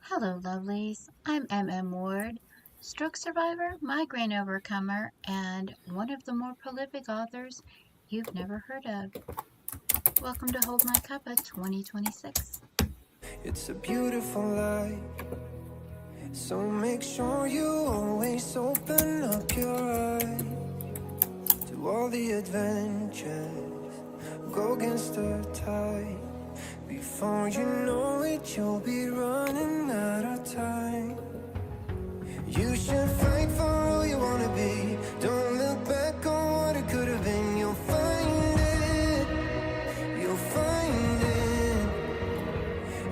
Hello, lovelies. I'm M.M. Ward, stroke survivor, migraine overcomer, and one of the more prolific authors you've never heard of. Welcome to Hold My Cuppa 2026. It's a beautiful life, so make sure you always open up your eyes to all the adventures. Go against the tide. Before you know it, you'll be running out of time. You should fight for who you wanna be. Don't look back on what it could have been. You'll find it. You'll find it.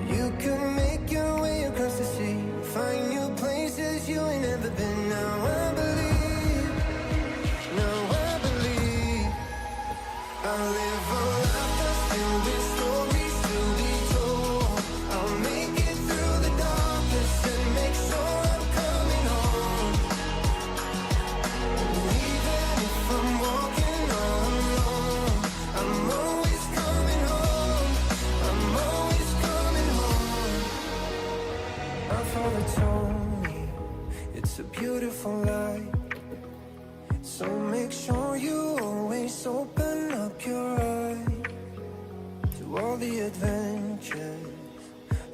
You can make your way across the sea. Find new places you ain't never been. Now I believe. I'll live a life that's filled with stories to be told. I'll make it through the darkness and make sure I'm coming home. Even if I'm walking all alone, I'm always coming home. I'm always coming home. My father told me it's a beautiful life, so make sure you always open up your eyes to all the adventures.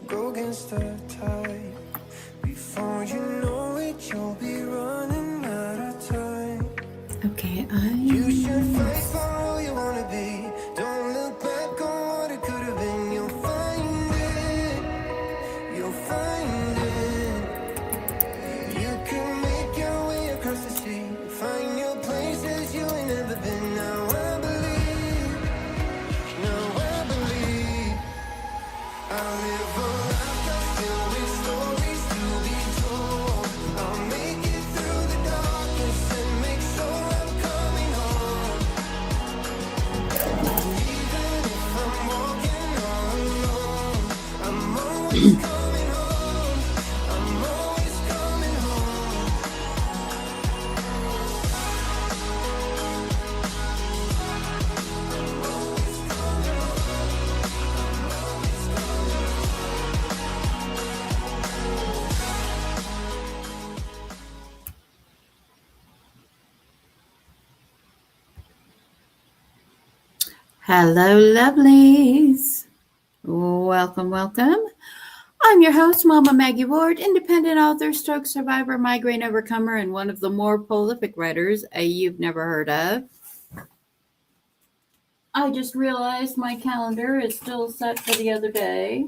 Go against the tide. Before you know it, you'll be running out of time. Okay, You should fight for who you wanna be. Don't look back on what it could have been. You'll find it. You'll find it. You can make your way across the sea. Find new places you ain't never been. Now I believe. I'll live a life that's filled with stories to be told. I'll make it through the darkness and make sure I'm coming home. Even if I'm walking all alone, I'm always coming home. I'm always coming home. hello, lovelies. Welcome. I'm your host, Mama Maggie Ward, independent author, stroke survivor, migraine overcomer, and one of the more prolific writers you've never heard of. I just realized my calendar is still set for the other day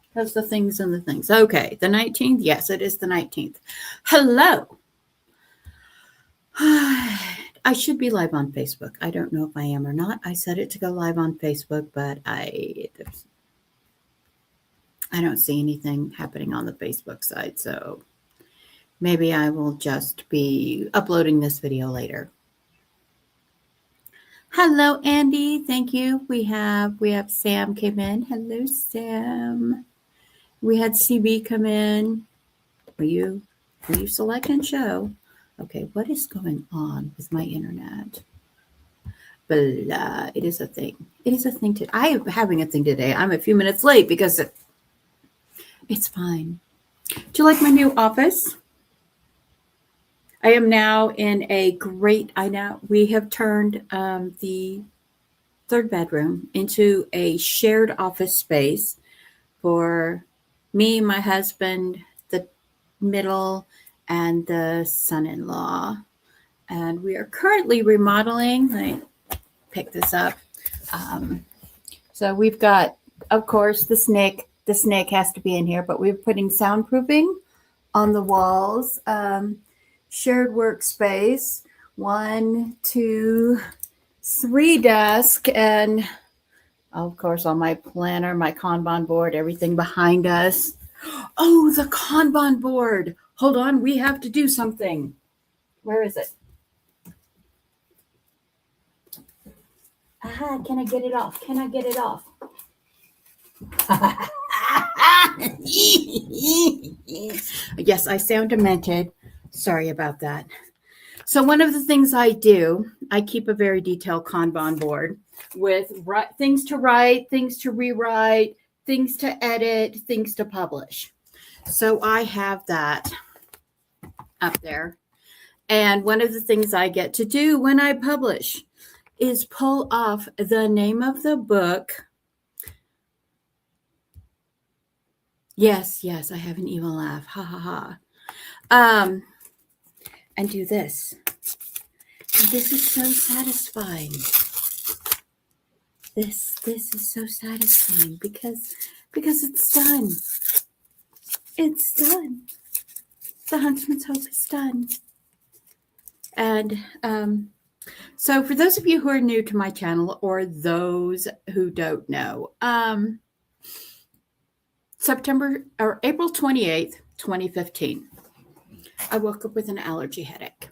because the things and the things. Okay, the 19th. Yes, it is the 19th. Hello. I should be live on Facebook. I don't know if I am or not. I set it to go live on Facebook, but I don't see anything happening on the Facebook side, so maybe I will just be uploading this video later. Hello, Andy. Thank you. We have Sam came in. Hello, Sam. We had CB come in. Will you select and show? Okay, what is going on with my internet? Blah. It is a thing. I am having a thing today. I'm a few minutes late because it's fine. Do you like my new office? I am now in we have turned the third bedroom into a shared office space for me, my husband, the middle, and the son-in-law. And we are currently remodeling. Let me pick this up. So we've got, of course, the snake. The snake has to be in here, but we're putting soundproofing on the walls. Shared workspace, 1, 2, 3 desk, and of course on my planner, my Kanban board, everything behind us. Oh, the Kanban board. Hold on, we have to do something. Where is it? Aha, can I get it off? Yes, I sound demented. Sorry about that. So one of the things I do, I keep a very detailed Kanban board with things to write, things to rewrite, things to edit, things to publish. So I have that up there. And one of the things I get to do when I publish is pull off the name of the book. Yes, I have an evil laugh. Ha ha ha. And do this. And this is so satisfying. This is so satisfying because it's done. It's done. The Huntsman's Hope is done. And so for those of you who are new to my channel or those who don't know, April 28th, 2015, I woke up with an allergy headache.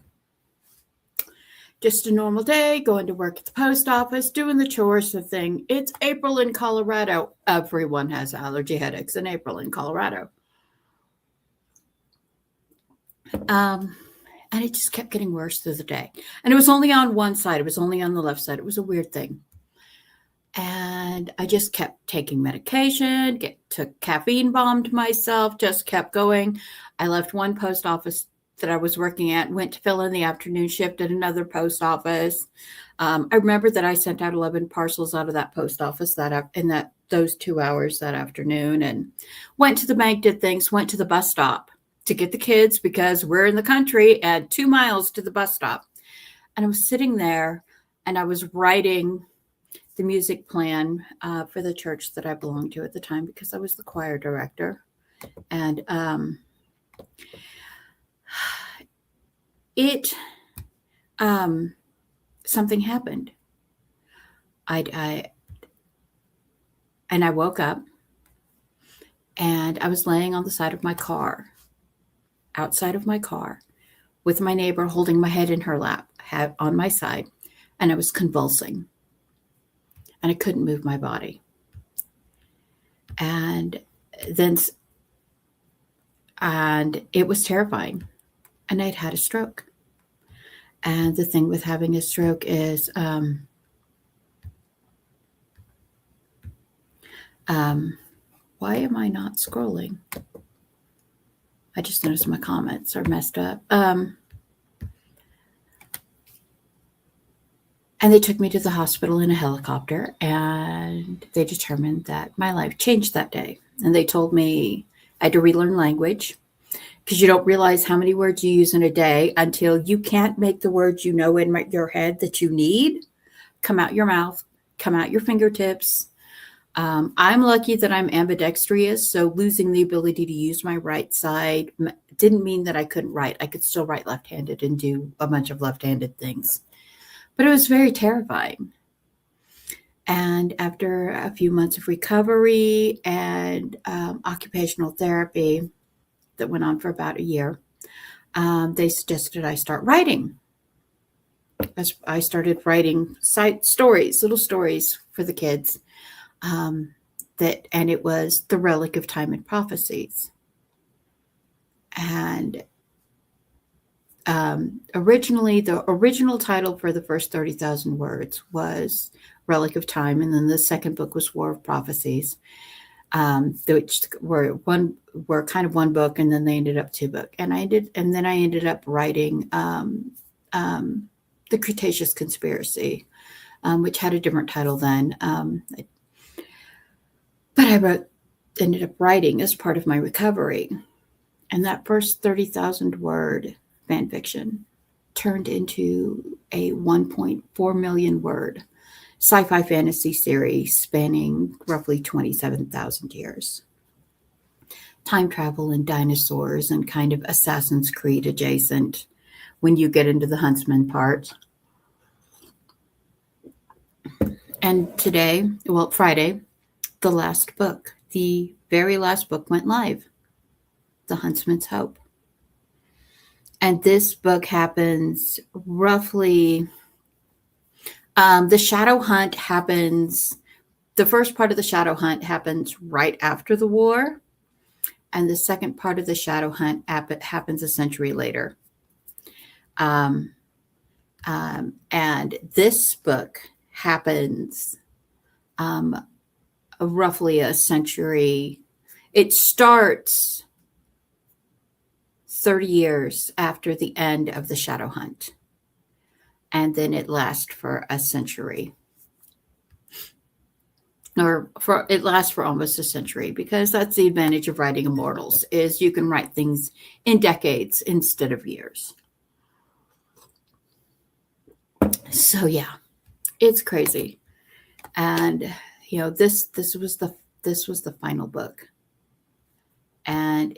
Just a normal day, going to work at the post office, doing the chores, the thing. It's April in Colorado. Everyone has allergy headaches in April in Colorado. And it just kept getting worse through the day. And it was only on one side. It was only on the left side. It was a weird thing. And I just kept taking medication, took caffeine bombed myself, just kept going. I left one post office that I was working at, went to fill in the afternoon shift at another post office. I remember that I sent out 11 parcels out of that post office those 2 hours that afternoon, and went to the bank, did things, went to the bus stop to get the kids because we're in the country and 2 miles to the bus stop. And I was sitting there and I was writing the music plan for the church that I belonged to at the time because I was the choir director. And something happened. I woke up and I was laying on the side of my car, outside of my car, with my neighbor holding my head in her lap, on my side, and I was convulsing. And I couldn't move my body. And it was terrifying. And I'd had a stroke. And the thing with having a stroke is why am I not scrolling? I just noticed my comments are messed up. And they took me to the hospital in a helicopter, and they determined that my life changed that day. And they told me I had to relearn language because you don't realize how many words you use in a day until you can't make the words you know in your head that you need come out your mouth, come out your fingertips. I'm lucky that I'm ambidextrous, so losing the ability to use my right side didn't mean that I couldn't write. I could still write left-handed and do a bunch of left-handed things. But it was very terrifying. And after a few months of recovery and occupational therapy that went on for about a year, they suggested I start writing. I started writing little stories for the kids. And it was the Relic of Time and Prophecies. And originally, the original title for the first 30,000 words was Relic of Time, and then the second book was War of Prophecies, which were kind of one book, and then they ended up 2 books. And then I ended up writing The Cretaceous Conspiracy, which had a different title then. But I ended up writing as part of my recovery. And that first 30,000 word fan fiction turned into a 1.4 million word sci-fi fantasy series spanning roughly 27,000 years. Time travel and dinosaurs and kind of Assassin's Creed adjacent when you get into the Huntsman part. And today, Friday, the very last book went live. The Huntsman's Hope. And this book happens roughly, the shadow hunt happens, the first part of the shadow hunt happens right after the war. And the second part of the shadow hunt happens a century later. And this book happens roughly a century. It starts 30 years after the end of the Shadow Hunt. And then it lasts for a century. It lasts for almost a century, because that's the advantage of writing immortals, is you can write things in decades instead of years. So yeah, it's crazy. And this was the final book. And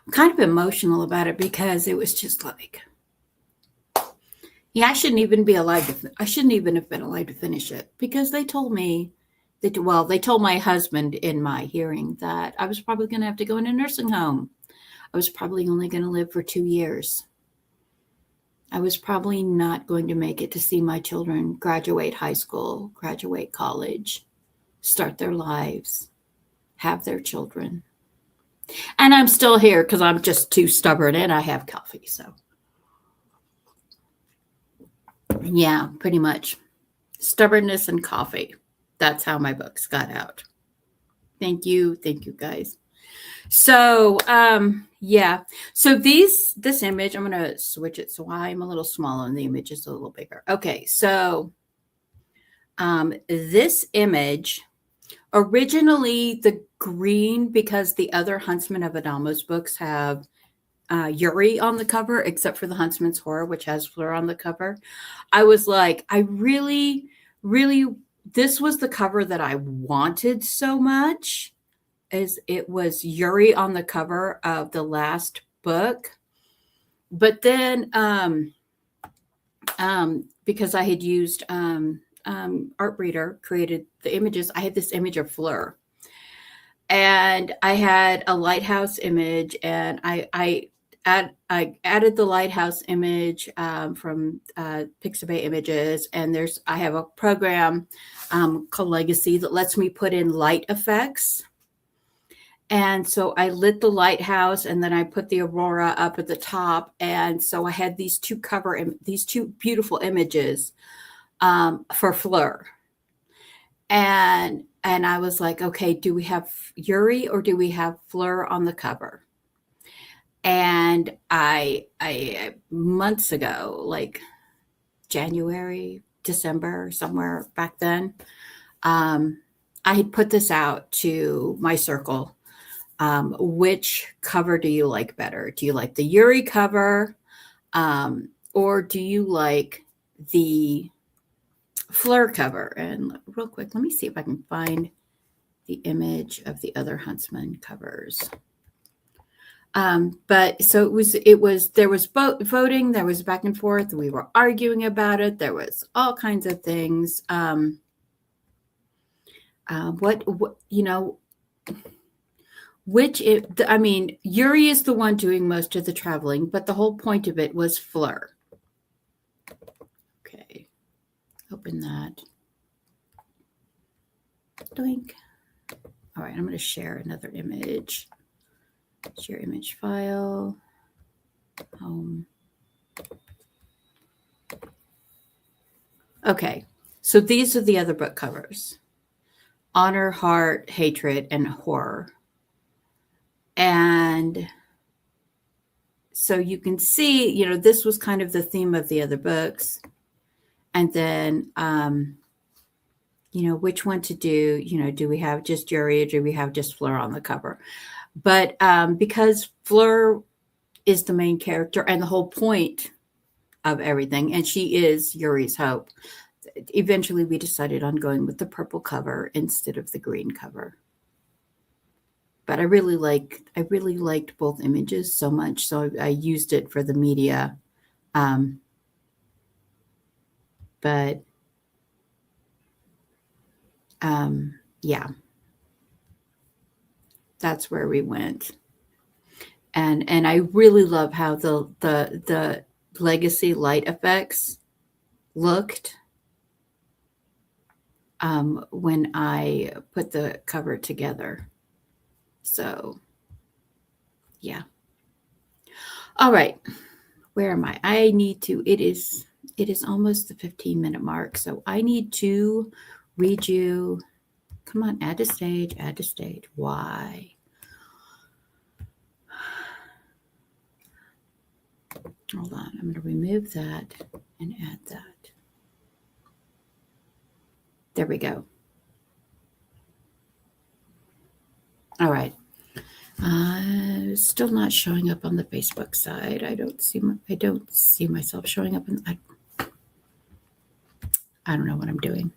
I'm kind of emotional about it, because it was just like, I shouldn't even have been alive to finish it, because they told me that, they told my husband in my hearing that I was probably going to have to go in a nursing home. I was probably only going to live for 2 years. I was probably not going to make it to see my children graduate high school, graduate college, start their lives, have their children. And I'm still here because I'm just too stubborn, and I have coffee. So yeah, pretty much stubbornness and coffee. That's how my books got out. Thank you guys. So yeah, so this image, I'm going to switch it so I'm a little smaller and the image is a little bigger. Okay, so this image, originally the green, because the other Huntsman of Adamos books have Yuri on the cover, except for the Huntsman's Horror, which has Fleur on the cover. I was like, I really, this was the cover that I wanted so much, as it was Yuri on the cover of the last book. But then because I had used Artbreeder, created the images, I had this image of Fleur. And I had a lighthouse image, and I added the lighthouse image from Pixabay Images, and I have a program called Legacy that lets me put in light effects. And so I lit the lighthouse, and then I put the aurora up at the top, and so I had these two beautiful images for Fleur. And I was like, okay, do we have Yuri or do we have Fleur on the cover? And I months ago, like January, December, somewhere back then, I had put this out to my circle. Which cover do you like better? Do you like the Yuri cover? Or do you like the Fleur cover? And real quick, let me see if I can find the image of the other Huntsman covers. But so there was voting, there was back and forth, we were arguing about it, there was all kinds of things. Yuri is the one doing most of the traveling, but the whole point of it was Fleur. Okay, open that. Doink. All right, I'm going to share another image. Share image file. Home. Okay, so these are the other book covers: Honor, Heart, Hatred, and Horror. And so you can see, this was kind of the theme of the other books. And then, which one to do, do we have just Yuri or do we have just Fleur on the cover? But because Fleur is the main character and the whole point of everything, and she is Yuri's hope, eventually we decided on going with the purple cover instead of the green cover. But I really liked both images so much, so I used it for the media. Yeah, that's where we went. And I really love how the Legacy light effects looked when I put the cover together. So, yeah. All right. Where am I? It is almost the 15-minute mark. So I need to read you. Come on, add to stage. Why? Hold on. I'm going to remove that and add that. There we go. All right. Still not showing up on the Facebook side. I don't see myself showing up I don't know what I'm doing.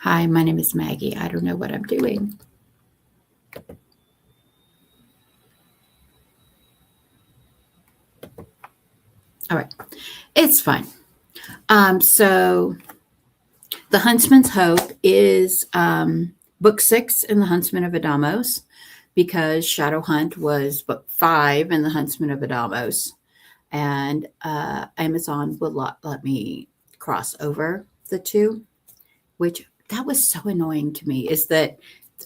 Hi, my name is Maggie. I don't know what I'm doing. All right. It's fine. So The Huntsman's Hope is book 6 in the Huntsman of Adamos, because Shadow Hunt was book 5 in the Huntsman of Adamos. And Amazon would let me cross over the two, which that was so annoying to me, is that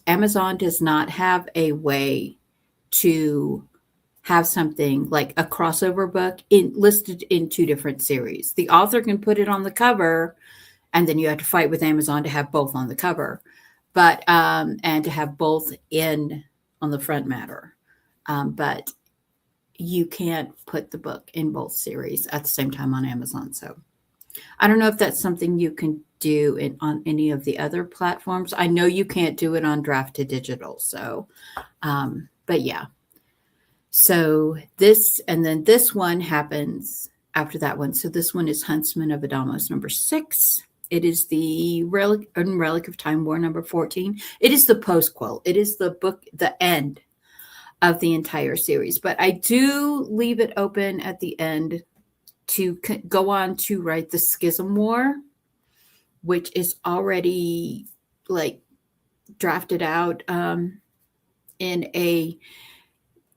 Amazon does not have a way to have something like a crossover book listed in 2 different series. The author can put it on the cover, and then you have to fight with Amazon to have both on the cover, but and to have both on the front matter. But you can't put the book in both series at the same time on Amazon. So I don't know if that's something you can do on any of the other platforms. I know you can't do it on Draft to Digital. So, but yeah. So this, and then this one happens after that one. So this one is Huntsman of Adamos number 6. It is the Relic of Timewar number 14. It is the postquel. It is the book, the end of the entire series. But I do leave it open at the end to go on to write the Schism War, which is already like drafted out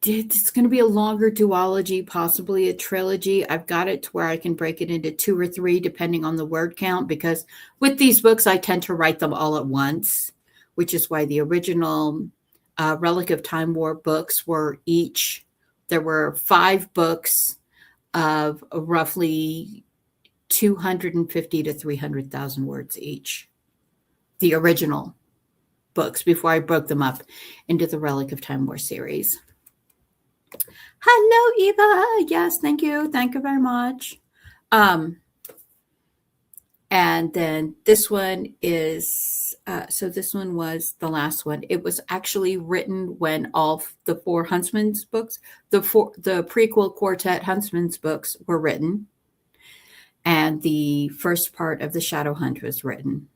it's going to be a longer duology, possibly a trilogy. I've got it to where I can break it into 2 or 3 depending on the word count, because with these books I tend to write them all at once, which is why the original Relic of Timewar books there were 5 books of roughly 250 to 300,000 words each. The original books, before I broke them up into the Relic of Timewar series. Hello, Eva. Yes, thank you. Thank you very much. And then this one is, so this one was the last one. It was actually written when all the 4 Huntsman's books, the prequel quartet Huntsman's books were written. And the first part of the Shadow Hunt was written,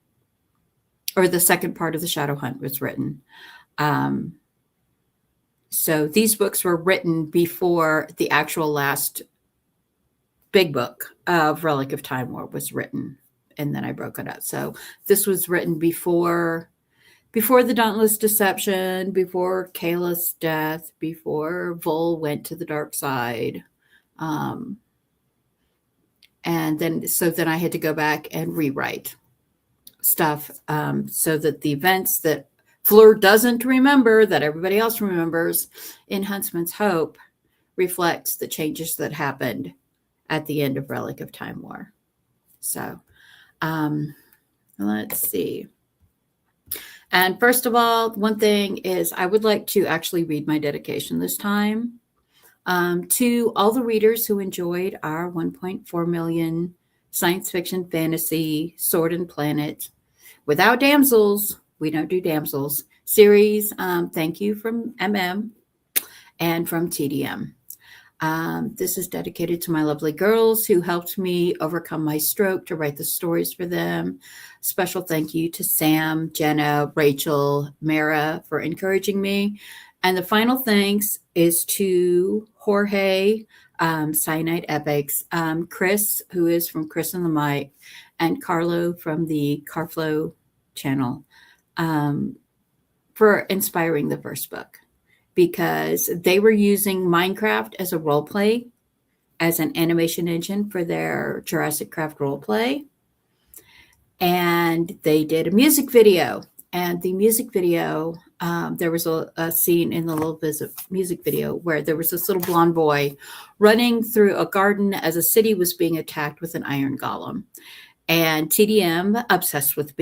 or the second part of the Shadow Hunt was written. So these books were written before the actual last big book of Relic of Timewar was written, and then I broke it up. So this was written before the Dauntless Deception, before Kayla's death, before Vol went to the dark side. And then I had to go back and rewrite stuff so that the events that Fleur doesn't remember, that everybody else remembers in Huntsman's Hope, reflects the changes that happened at the end of Relic of Timewar. So let's see. And first of all, one thing is I would like to actually read my dedication this time to all the readers who enjoyed our 1.4 million science fiction fantasy Sword and Planet without damsels. We don't do damsels series. Thank you from and from T.D.M. This is dedicated to my lovely girls who helped me overcome my stroke to write the stories for them. Special thank you to Sam, Jenna, Rachel, Mara for encouraging me. And the final thanks is to Jorge, Cyanide Epics, Chris, who is from Chris and the Mike, and Carlo from the Carflow channel, for inspiring the first book, because they were using Minecraft as a role play, as an animation engine for their Jurassic Craft role play. And they did a music video. And the music video, there was a scene in the little music video where there was this little blonde boy running through a garden as a city was being attacked with an iron golem. And T.D.M, obsessed with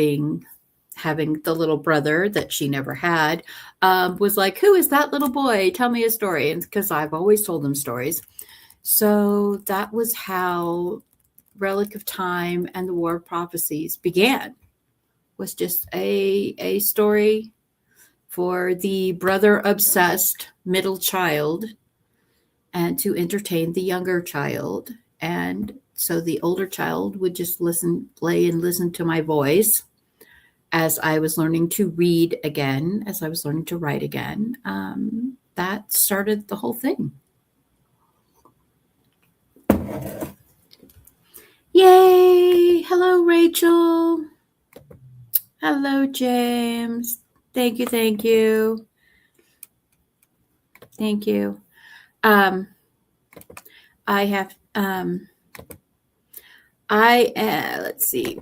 having the little brother that she never had, was like, who is that little boy? Tell me a story. And because I've always told them stories. So that was how Relic of Time and the War of Prophecies began. Was just a story for the brother obsessed middle child and to entertain the younger child. And so the older child would just play and listen to my voice as I was learning to read again, as I was learning to write again. That started the whole thing. Yay! Hello, Rachel. Hello, James. Thank you, thank you. Thank you. I have, let's see.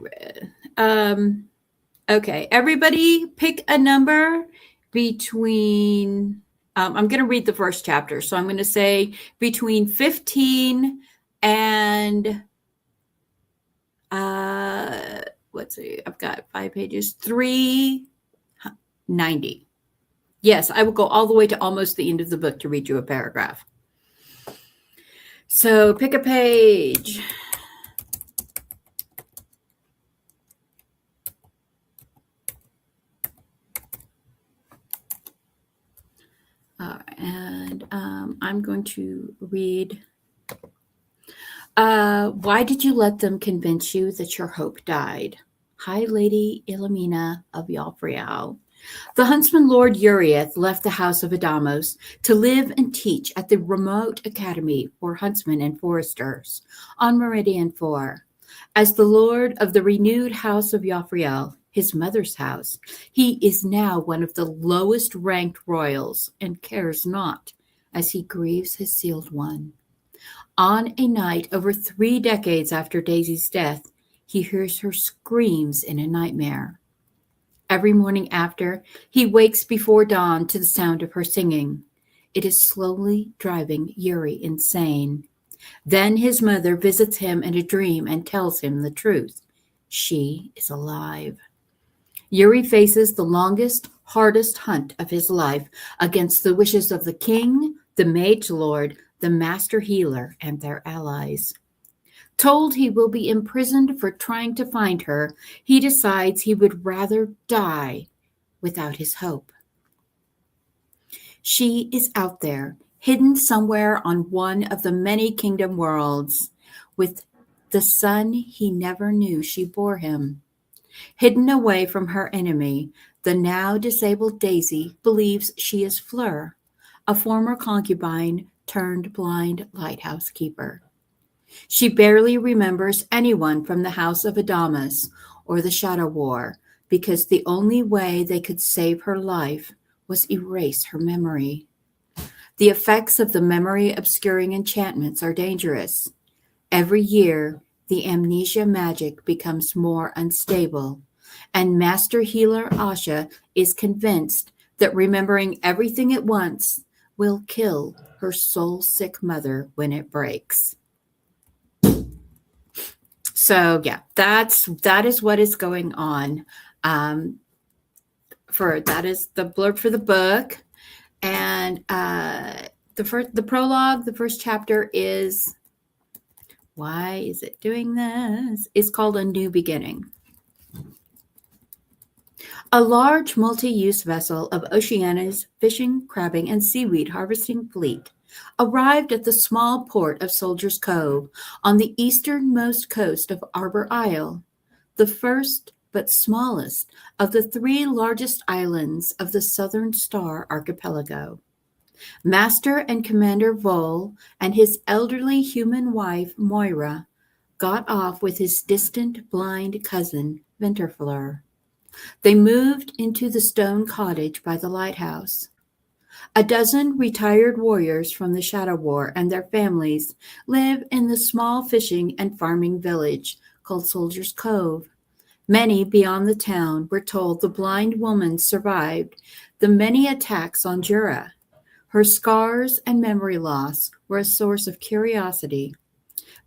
Okay, everybody pick a number between, I'm going to read the first chapter. So I'm going to say between 15 and, let's see, I've got 5 pages, 390. Yes, I will go all the way to almost the end of the book to read you a paragraph. So pick a page. And I'm going to read. Why did you let them convince you that your hope died? High Lady Illamina of Yalfrial. The huntsman Lord Urieth left the house of Adamos to live and teach at the remote academy for huntsmen and foresters on Meridian 4. As the lord of the renewed house of Yalfriel, his mother's house, he is now one of the lowest ranked royals and cares not as he grieves his sealed one. On a night over 3 decades after Daisy's death, he hears her screams in a nightmare. Every morning after, he wakes before dawn to the sound of her singing. It is slowly driving Yuri insane. Then his mother visits him in a dream and tells him the truth. She is alive. Yuri faces the longest, hardest hunt of his life against the wishes of the king, the mage lord, the master healer, and their allies. Told he will be imprisoned for trying to find her, he decides he would rather die without his hope. She is out there, hidden somewhere on one of the many kingdom worlds, with the son he never knew she bore him. Hidden away from her enemy, the now disabled Daisy believes she is Fleur, a former concubine turned blind lighthouse keeper. She barely remembers anyone from the house of Adamos or the Shadow War because the only way they could save her life was erase her memory. The effects of the memory-obscuring enchantments are dangerous. Every year, the amnesia magic becomes more unstable, and Master Healer Asha is convinced that remembering everything at once will kill her soul-sick mother when it breaks. So yeah, that is what is going on. That is the blurb for the book, and the prologue, the first chapter is, why is it doing this? It's called A New Beginning. A large multi-use vessel of Oceania's fishing, crabbing, and seaweed harvesting fleet arrived at the small port of Soldiers Cove on the easternmost coast of Arbor Isle, the first but smallest of the 3 largest islands of the Southern Star Archipelago. Master and Commander Vol and his elderly human wife, Moira, got off with his distant blind cousin, Winterfleur. They moved into the stone cottage by the lighthouse. A dozen retired warriors from the Shadow War and their families live in the small fishing and farming village called Soldiers Cove. Many beyond the town were told the blind woman survived the many attacks on Jura. Her scars and memory loss were a source of curiosity,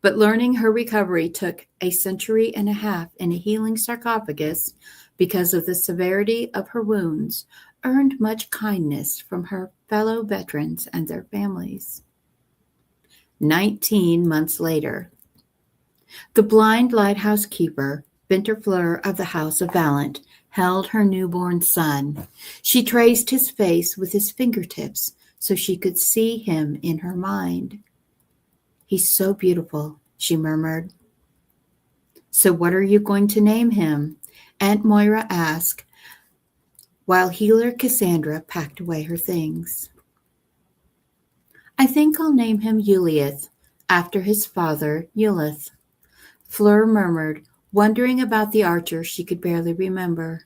but learning her recovery took a century and a half in a healing sarcophagus because of the severity of her wounds earned much kindness from her fellow veterans and their families. 19 months later. The blind lighthouse keeper, Winterfleur of the House of Valent, held her newborn son. She traced his face with his fingertips so she could see him in her mind. "He's so beautiful," she murmured. "So what are you going to name him?" Aunt Moira asked, while healer Cassandra packed away her things. "I think I'll name him Uliath, after his father, Ulith," Fleur murmured, wondering about the archer she could barely remember.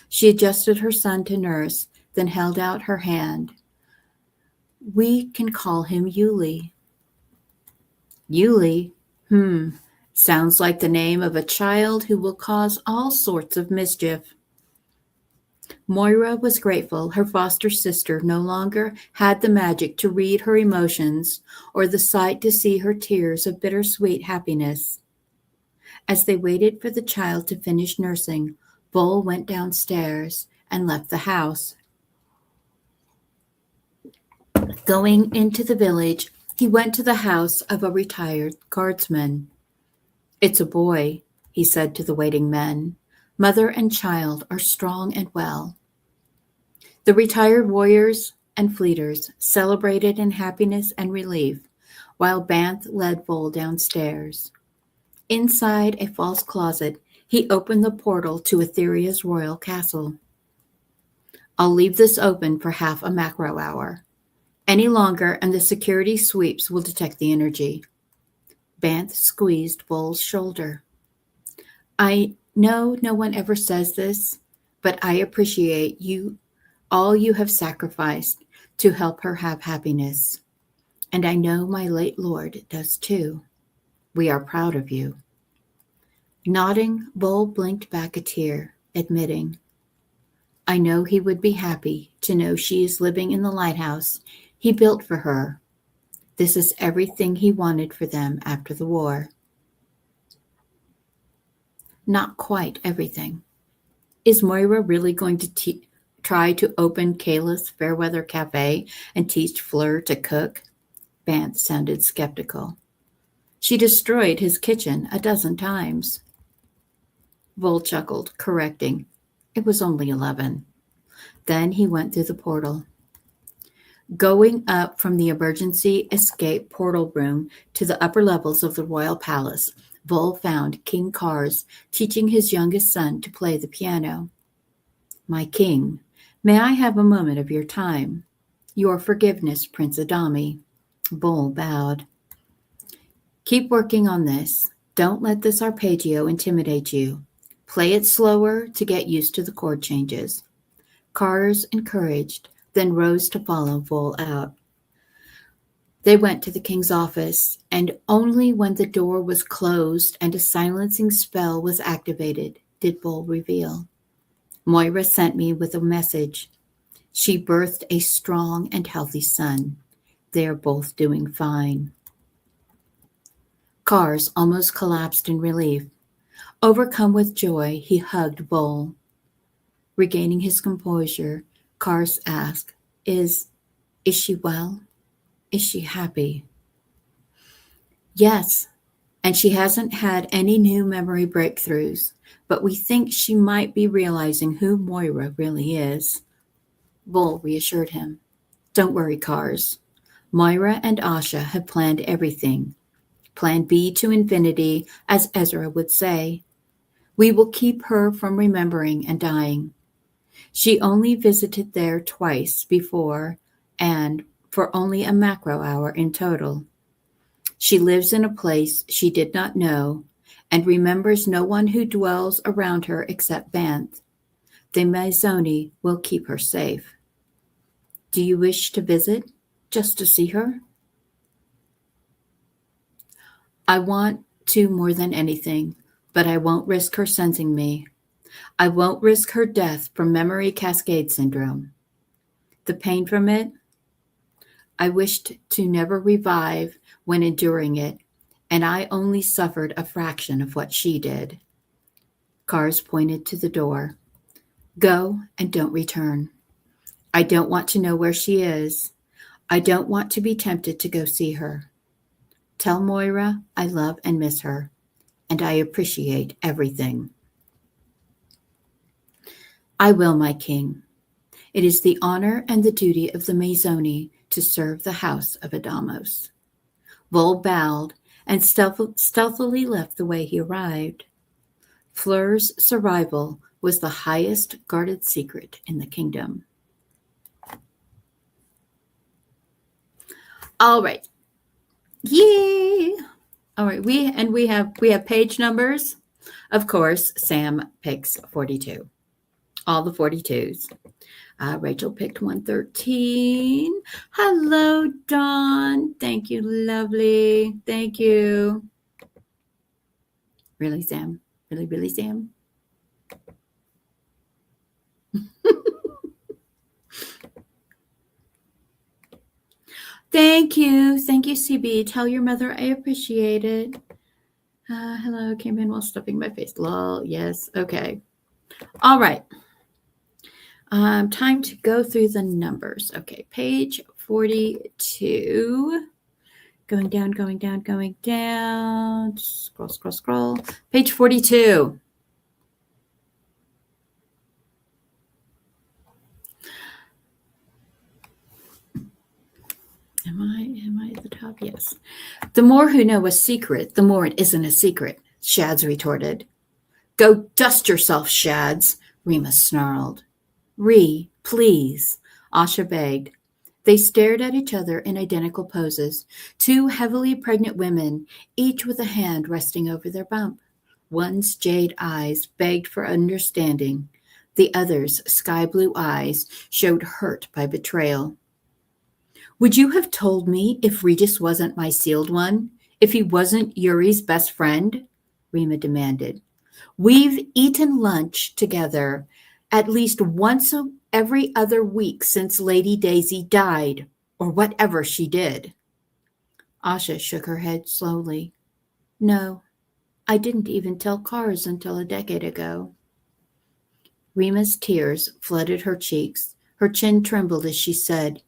She adjusted her son to nurse, then held out her hand. "We can call him Yuli." Yuli? Sounds like the name of a child who will cause all sorts of mischief. Moira was grateful her foster sister no longer had the magic to read her emotions or the sight to see her tears of bittersweet happiness. As they waited for the child to finish nursing, Bull went downstairs and left the house. Going into the village, he went to the house of a retired guardsman. "It's a boy," he said to the waiting men. "Mother and child are strong and well." The retired warriors and fleeters celebrated in happiness and relief, while Banth led Bull downstairs. Inside a false closet, he opened the portal to Etheria's royal castle. "I'll leave this open for half a macro hour. Any longer and the security sweeps will detect the energy." Banth squeezed Bull's shoulder. "I know no one ever says this, but I appreciate all you have sacrificed to help her have happiness. And I know my late lord does too. We are proud of you." Nodding, Bull blinked back a tear, admitting, "I know he would be happy to know she is living in the lighthouse he built for her. This is everything he wanted for them after the war." Not quite everything. Is Moira really going to try to open Kayla's Fairweather Cafe and teach Fleur to cook? Banth sounded skeptical. "She destroyed his kitchen a dozen times." Bull chuckled, correcting, "It was only 11. Then he went through the portal. Going up from the emergency escape portal room to the upper levels of the royal palace, Bull found King Kars teaching his youngest son to play the piano. "My king, may I have a moment of your time? Your forgiveness, Prince Adami." Bull bowed. "Keep working on this. Don't let this arpeggio intimidate you. Play it slower to get used to the chord changes." Kars encouraged, then rose to follow Bull out. They went to the king's office, and only when the door was closed and a silencing spell was activated did Bull reveal. "Moira sent me with a message. She birthed a strong and healthy son. They are both doing fine." Kars almost collapsed in relief. Overcome with joy, he hugged Bull. Regaining his composure, Kars asked, Is she well? Is she happy?" "Yes, and she hasn't had any new memory breakthroughs, but we think she might be realizing who Moira really is." Bull reassured him. "Don't worry, Kars. Moira and Asha have planned everything. Plan B to infinity, as Ezra would say. We will keep her from remembering and dying. She only visited there twice before, and for only a macro hour in total. She lives in a place she did not know and remembers no one who dwells around her except Banth. The Maizoni will keep her safe. Do you wish to visit, just to see her?" "I want to more than anything, but I won't risk her sensing me. I won't risk her death from memory cascade syndrome. The pain from it, I wished to never revive when enduring it, and I only suffered a fraction of what she did." Kars pointed to the door. "Go and don't return. I don't want to know where she is. I don't want to be tempted to go see her. Tell Moira I love and miss her, and I appreciate everything. I will, my king. It is the honor and the duty of the Maisoni to serve the house of Adamos. Vol bowed and stealthily left the way he arrived. Fleur's survival was the highest guarded secret in the kingdom. All right. Yay! All right, we have page numbers. Of course, Sam picks 42. All the 42s. Rachel picked 113. Hello, Dawn. Thank you, lovely. Thank you. Really, Sam? Really, Sam? Thank you. Thank you, CB. Tell your mother I appreciate it. Hello, came in while stuffing my face. Lol. Yes. Okay. All right. Time to go through the numbers. Okay. Page 42. Going down. Scroll. Page 42. Am I at the top? Yes. The more who know a secret, the more it isn't a secret, Shads retorted. Go dust yourself, Shads, Rima snarled. Please, Asha begged. They stared at each other in identical poses, two heavily pregnant women, each with a hand resting over their bump. One's jade eyes begged for understanding. The other's sky blue eyes showed hurt by betrayal. Would you have told me if Regis wasn't my sealed one? If he wasn't Yuri's best friend? Rima demanded. We've eaten lunch together at least once every other week since Lady Daisy died, or whatever she did. Asha shook her head slowly. No, I didn't even tell Cars until a decade ago. Rima's tears flooded her cheeks. Her chin trembled as she said,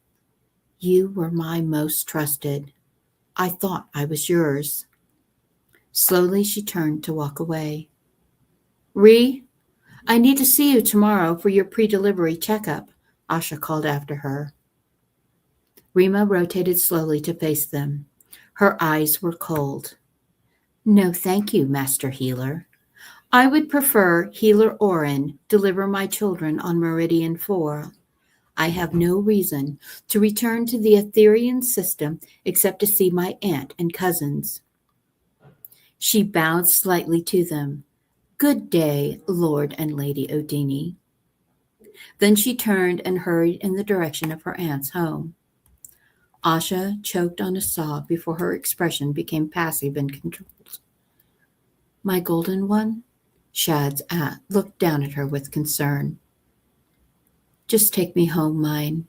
You were my most trusted. I thought I was yours. Slowly she turned to walk away. I need to see you tomorrow for your pre-delivery checkup, Asha called after her. Rima rotated slowly to face them. Her eyes were cold. No, thank you, Master Healer. I would prefer Healer Orin deliver my children on Meridian 4. I have no reason to return to the Etherian system except to see my aunt and cousins. She bowed slightly to them. Good day, Lord and Lady Odini. Then she turned and hurried in the direction of her aunt's home. Asha choked on a sob before her expression became passive and controlled. My golden one? Shad's aunt looked down at her with concern. Just take me home, mine,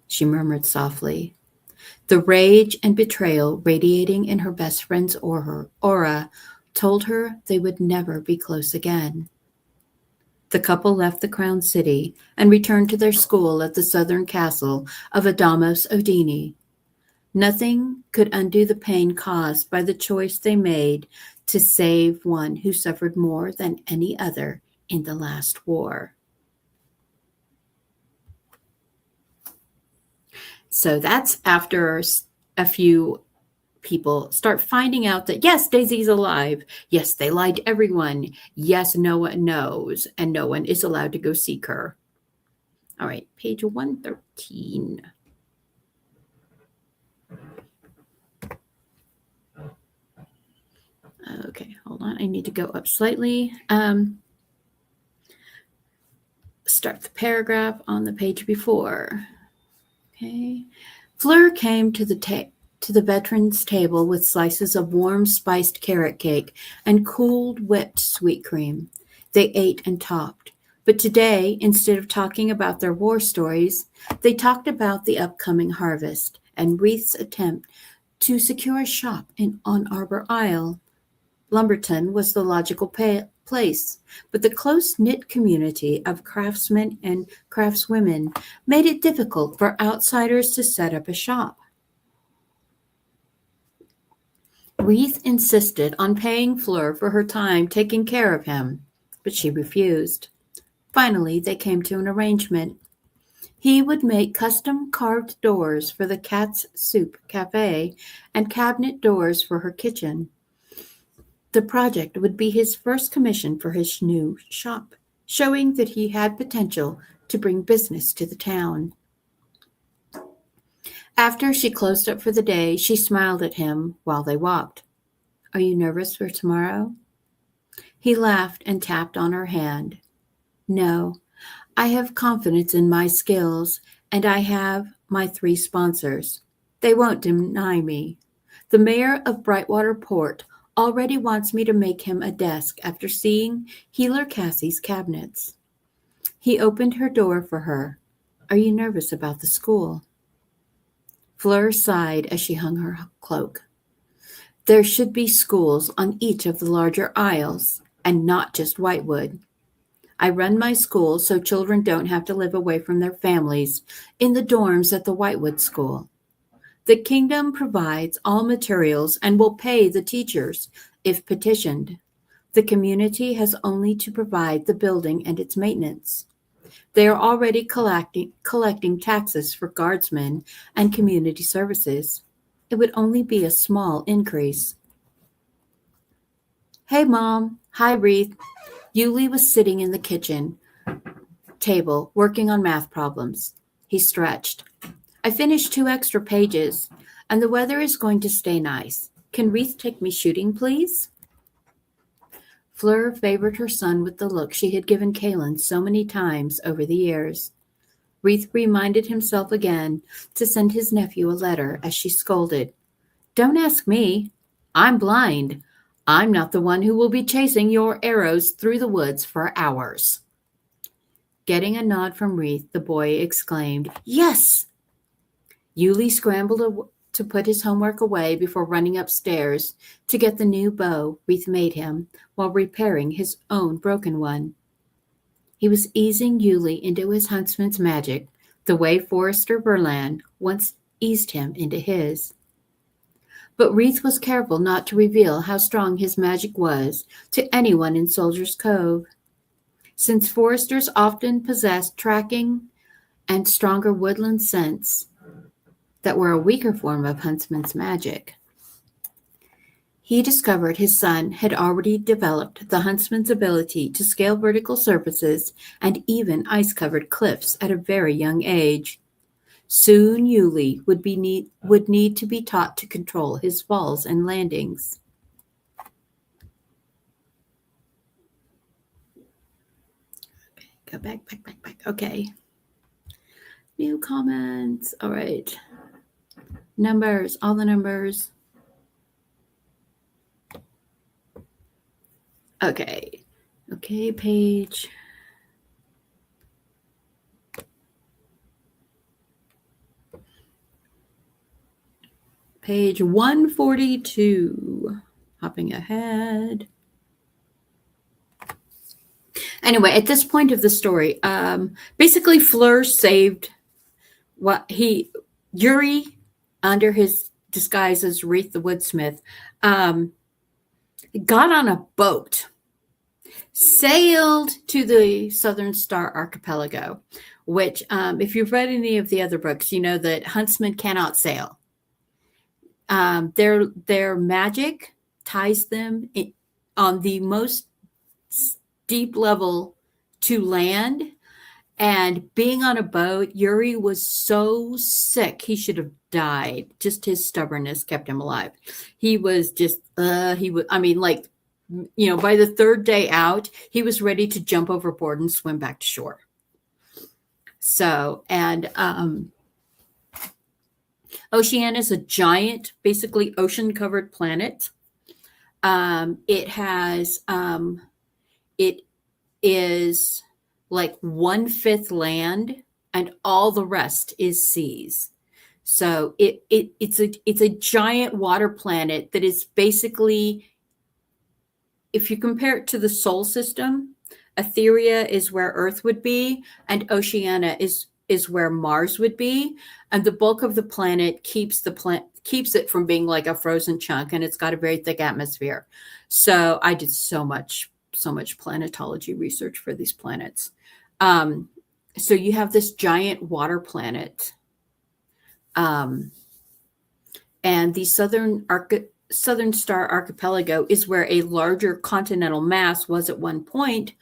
she murmured softly. The rage and betrayal radiating in her best friend's aura told her they would never be close again. The couple left the crown city and returned to their school at the southern castle of Adamos Odini. Nothing could undo the pain caused by the choice they made to save one who suffered more than any other in the last war. So that's after a few people start finding out that, yes, Daisy's alive. Yes, they lied to everyone. Yes, no one knows, and no one is allowed to go seek her. All right, page 113. Okay, hold on. I need to go up slightly. Start the paragraph on the page before. Okay. Fleur came to the veterans' table with slices of warm spiced carrot cake and cooled whipped sweet cream. They ate and talked. But today, instead of talking about their war stories, they talked about the upcoming harvest and Wreath's attempt to secure a shop on Arbor Isle. Lumberton was the logical place, but the close-knit community of craftsmen and craftswomen made it difficult for outsiders to set up a shop. Wreath insisted on paying Fleur for her time taking care of him, but she refused. Finally, they came to an arrangement. He would make custom-carved doors for the Cat's Soup Cafe and cabinet doors for her kitchen. The project would be his first commission for his new shop, showing that he had potential to bring business to the town. After she closed up for the day, she smiled at him while they walked. "Are you nervous for tomorrow?" He laughed and tapped on her hand. "No, I have confidence in my skills, and I have my 3 sponsors. They won't deny me. The mayor of Brightwater Port already wants me to make him a desk after seeing Healer Cassie's cabinets." He opened her door for her. "Are you nervous about the school?" Fleur sighed as she hung her cloak. "There should be schools on each of the larger aisles, and not just Whitewood. I run my school so children don't have to live away from their families in the dorms at the Whitewood School. The kingdom provides all materials and will pay the teachers if petitioned. The community has only to provide the building and its maintenance. They are already collecting taxes for guardsmen and community services. It would only be a small increase." "Hey, Mom." "Hi, Wreath." Yuli was sitting in the kitchen table working on math problems. He stretched. "I finished 2 extra pages, and the weather is going to stay nice. Can Wreath take me shooting, please?" Fleur favored her son with the look she had given Kaylin so many times over the years. Wreath reminded himself again to send his nephew a letter as she scolded. "Don't ask me. I'm blind. I'm not the one who will be chasing your arrows through the woods for hours." Getting a nod from Wreath, the boy exclaimed, "Yes!" Yuli scrambled to put his homework away before running upstairs to get the new bow Wreath made him while repairing his own broken one. He was easing Yuli into his huntsman's magic the way Forrester Burland once eased him into his. But Wreath was careful not to reveal how strong his magic was to anyone in Soldier's Cove. Since Foresters often possessed tracking and stronger woodland scents that were a weaker form of Huntsman's magic, he discovered his son had already developed the Huntsman's ability to scale vertical surfaces and even ice-covered cliffs at a very young age. Soon Yuli would need to be taught to control his falls and landings. Okay, go back. Okay. New comments. All right. Numbers, all the numbers. Okay, page. Page 142. Hopping ahead. Anyway, at this point of the story, basically Fleur saved Yuri, under his disguise as Wreath the Woodsmith, got on a boat, sailed to the Southern Star Archipelago, which, if you've read any of the other books, you know that huntsmen cannot sail. Their magic ties them on the most steep level to land. And being on a boat, Yuri was so sick he should have died. Just his stubbornness kept him alive. He was just, by the 3rd day out, he was ready to jump overboard and swim back to shore. So, and Oceania is a giant, basically ocean-covered planet. It is like 1/5 land, and all the rest is seas. So it's a giant water planet that is basically, if you compare it to the Sol system, Etheria is where Earth would be, and Oceania is is where Mars would be, and the bulk of the planet keeps it from being like a frozen chunk, and it's got a very thick atmosphere. So I did so much planetology research for these planets. So you have this giant water planet, and the Southern Star Archipelago is where a larger continental mass was at one point,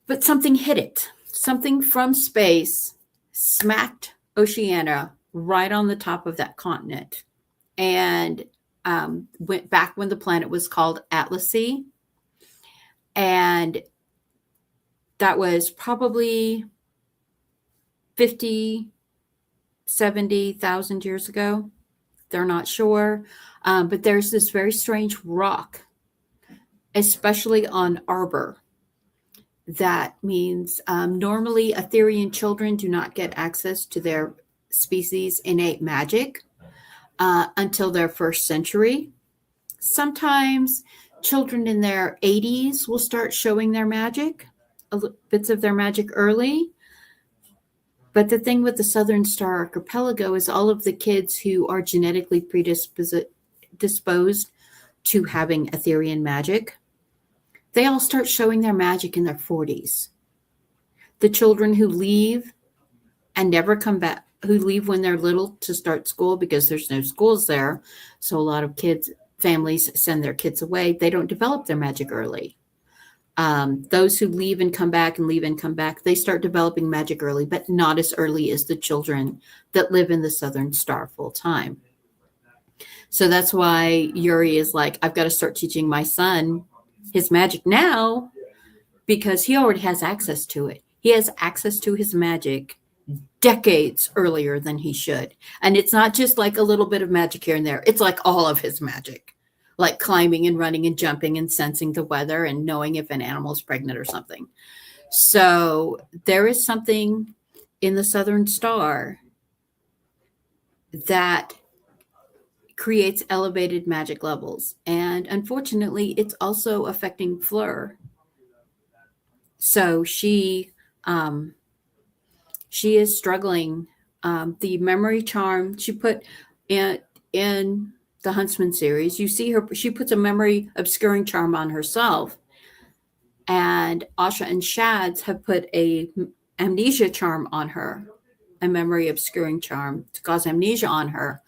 but something hit it. Something from space smacked Oceania right on the top of that continent, and went back when the planet was called Atlasy, and that was probably 50, 70,000 years ago. They're not sure, but there's this very strange rock, especially on Arbor. That means normally Etherian children do not get access to their species' innate magic until their first century. Sometimes children in their 80s will start showing their magic, bits of their magic early. But the thing with the Southern Star Archipelago is all of the kids who are genetically predisposed to having Etherian magic, they all start showing their magic in their 40s. The children who leave and never come back, who leave when they're little to start school because there's no schools there, so a lot of families send their kids away, they don't develop their magic early. Those who leave and come back, they start developing magic early, but not as early as the children that live in the Southern Star full time. So that's why Yuri is like, I've got to start teaching my son his magic now, because he already has access to it. He has access to his magic decades earlier than he should. And it's not just like a little bit of magic here and there. It's like all of his magic, like climbing and running and jumping and sensing the weather and knowing if an animal's pregnant or something. So there is something in the Southern Star that creates elevated magic levels. And unfortunately, it's also affecting Fleur. So she is struggling. The memory charm she put in the Huntsman series, you see her, she puts a memory obscuring charm on herself. And Asha and Shads have put a amnesia charm on her, a memory obscuring charm to cause amnesia on her,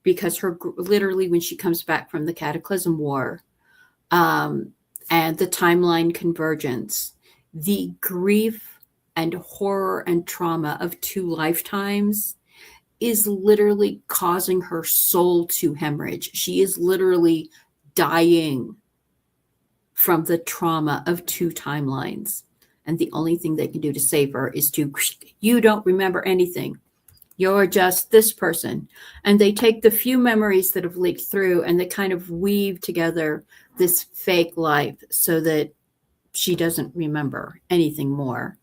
because literally when she comes back from the Cataclysm War and the timeline convergence, the grief and horror and trauma of 2 lifetimes is literally causing her soul to hemorrhage. She is literally dying from the trauma of 2 timelines. And the only thing they can do to save her is you don't remember anything. You're just this person. And they take the few memories that have leaked through and they kind of weave together this fake life so that she doesn't remember anything more.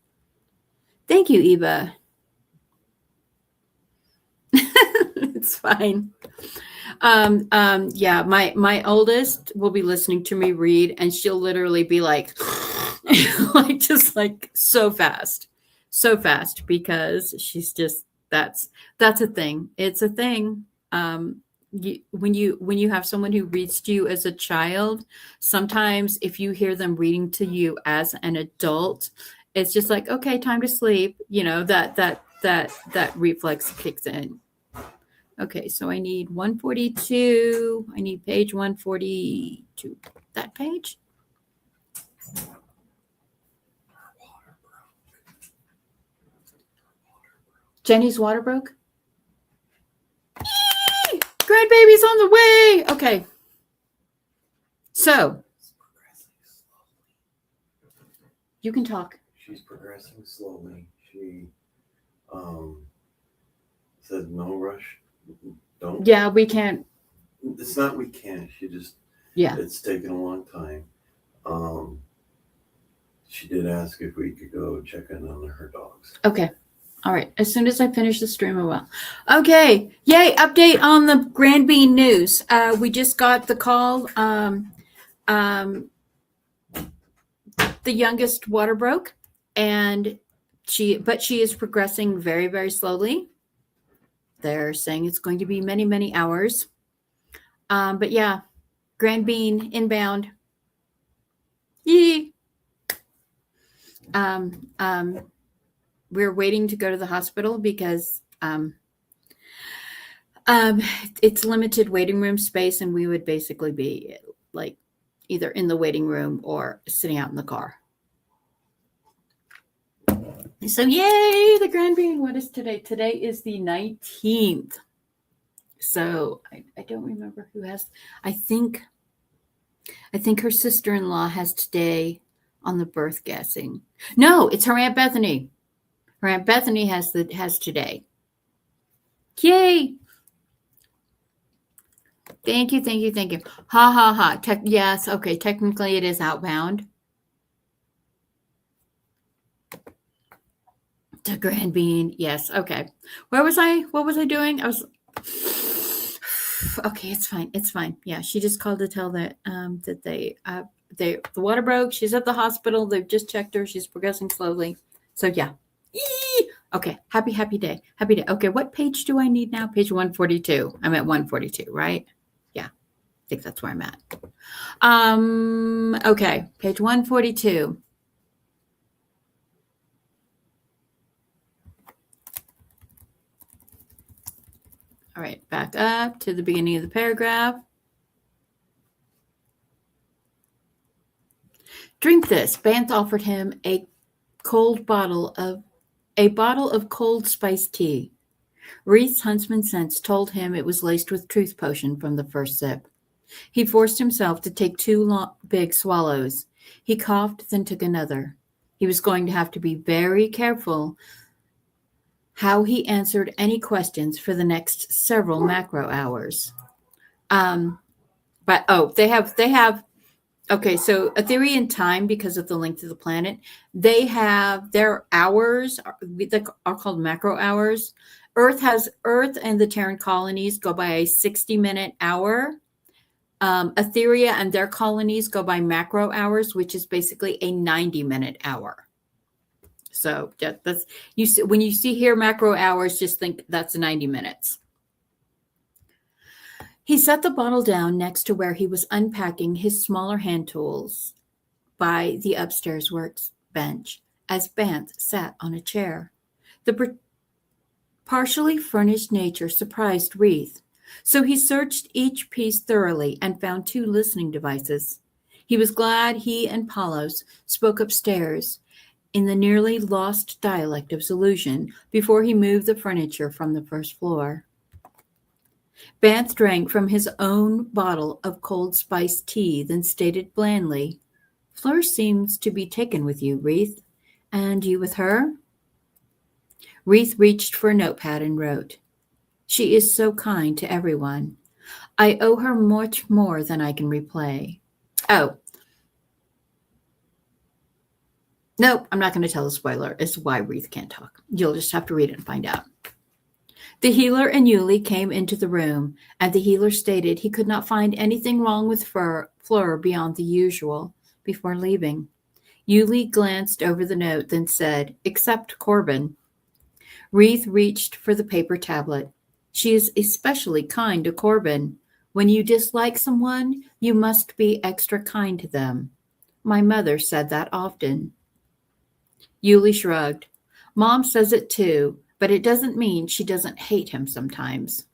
Thank you, Eva. It's fine. Yeah, my oldest will be listening to me read and she'll literally be like, just so fast because she's just, that's a thing. It's a thing. When you have someone who reads to you as a child, sometimes if you hear them reading to you as an adult, it's just like, okay, time to sleep. That reflex kicks in. Okay, so I need 142. I need page 142. That page? Jenny's water broke? Eee! Grandbaby's on the way! Okay. So, you can talk. She's progressing slowly. She said no rush. Don't. Yeah, we can't. It's not we can't. She just. Yeah. It's taken a long time. She did ask if we could go check in on her dogs. Okay. All right. As soon as I finish the stream, I will. Okay. Yay. Update on the Grand Bean news. We just got the call. The youngest water broke, and she is progressing very, very slowly. They're saying it's going to be many, many hours. But yeah, Grand Bean inbound. Yee. We're waiting to go to the hospital because it's limited waiting room space, and we would basically be like either in the waiting room or sitting out in the car. So yay, the Grand Bean. What is today? Today is the 19th. So I don't remember who has. I think her sister-in-law has today on the birth guessing. No, it's her Aunt Bethany. Her Aunt Bethany has today. Yay! Thank you. Ha ha ha. Yes, okay. Technically, it is outbound. To Grand Bean. Yes, okay. Where was I? What was I doing? I was. Okay, it's fine. Yeah, she just called to tell that the water broke. She's at the hospital. They've just checked her. She's progressing slowly. So yeah. Eee! Okay. Happy day. Okay, what page do I need now? Page 142. I'm at 142, right? Yeah. I think that's where I'm at. Okay, page 142. All right, back up to the beginning of the paragraph. Drink this. Banth offered him a bottle of cold spiced tea. Reith's Huntsman sense told him it was laced with truth potion from the first sip. He forced himself to take two big swallows. He coughed, then took another. He was going to have to be very careful how he answered any questions for the next several macro hours. They have okay, so a theory in time, because of the length of the planet, they have their hours are called macro hours. Earth and the Terran colonies go by a 60-minute hour. Etheria and their colonies go by macro hours, which is basically a 90-minute hour. So that's when you see here macro hours, just think that's 90 minutes. He set the bottle down next to where he was unpacking his smaller hand tools by the upstairs workbench as Banth sat on a chair. The partially furnished nature surprised Reith, so he searched each piece thoroughly and found 2 listening devices. He was glad he and Palos spoke upstairs in the nearly lost dialect of Zulusian before he moved the furniture from the first floor. Banth drank from his own bottle of cold spiced tea, then stated blandly, "Fleur seems to be taken with you, Reith. And you with her?" Reith reached for a notepad and wrote, "She is so kind to everyone. I owe her much more than I can repay." Oh. Nope, I'm not going to tell the spoiler. It's why Reith can't talk. You'll just have to read it and find out. The healer and Yuli came into the room, and the healer stated he could not find anything wrong with Fleur beyond the usual before leaving. Yuli glanced over the note, then said, "Except Corbin." Reith reached for the paper tablet. "She is especially kind to Corbin. When you dislike someone, you must be extra kind to them. My mother said that often." Yuli shrugged. "Mom says it too, but it doesn't mean she doesn't hate him sometimes."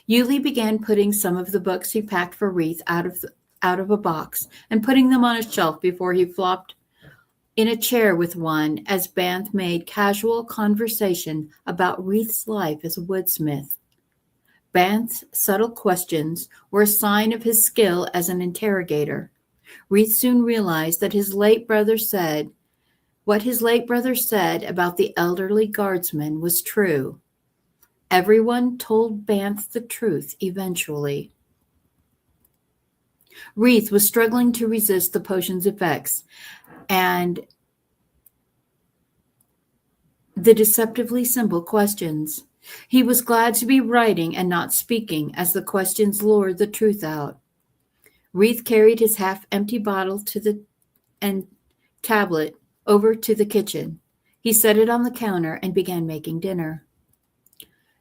Yuli began putting some of the books he packed for Reith out of a box and putting them on a shelf before he flopped in a chair with one as Banth made casual conversation about Reith's life as a woodsmith. Banth's subtle questions were a sign of his skill as an interrogator. Reith soon realized that what his late brother said about the elderly guardsman was true. Everyone told Banth the truth eventually. Reith was struggling to resist the potion's effects and the deceptively simple questions. He was glad to be writing and not speaking as the questions lured the truth out. Reith carried his half-empty bottle and tablet over to the kitchen. He set it on the counter and began making dinner.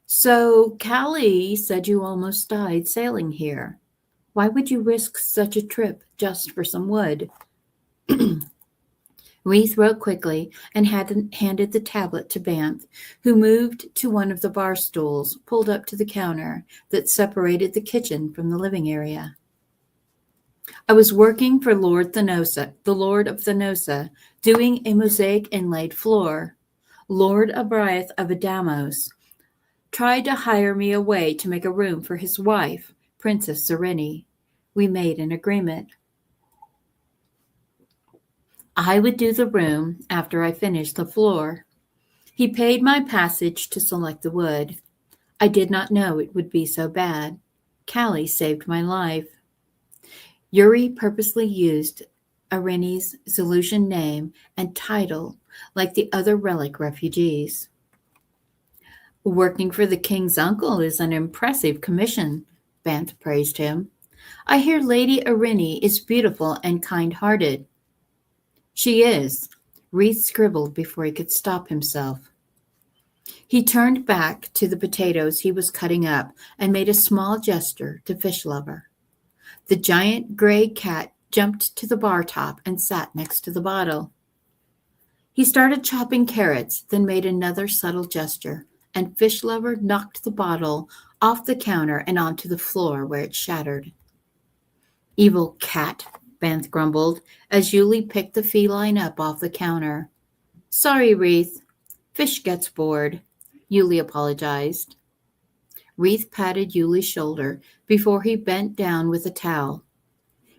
So, Callie said you almost died sailing here. Why would you risk such a trip just for some wood? Reith wrote quickly and handed the tablet to Banth, who moved to one of the bar stools pulled up to the counter that separated the kitchen from the living area. I was working for the Lord of Thanosa, doing a mosaic inlaid floor. Lord Abriath of Adamos tried to hire me away to make a room for his wife, Princess Sereni. We made an agreement. I would do the room after I finished the floor. He paid my passage to select the wood. I did not know it would be so bad. Callie saved my life. Yuri purposely used Ireni's Zolusian name and title like the other Relic refugees. Working for the king's uncle is an impressive commission, Banth praised him. I hear Lady Irene is beautiful and kind-hearted. She is, Reith scribbled before he could stop himself. He turned back to the potatoes he was cutting up and made a small gesture to Fishlover. The giant gray cat jumped to the bar top and sat next to the bottle. He started chopping carrots, then made another subtle gesture, and Fishlover knocked the bottle off the counter and onto the floor where it shattered. Evil cat, Banth grumbled as Yuli picked the feline up off the counter. Sorry, Reith. Fish gets bored, Yuli apologized. Reith patted Yuli's shoulder before he bent down with a towel.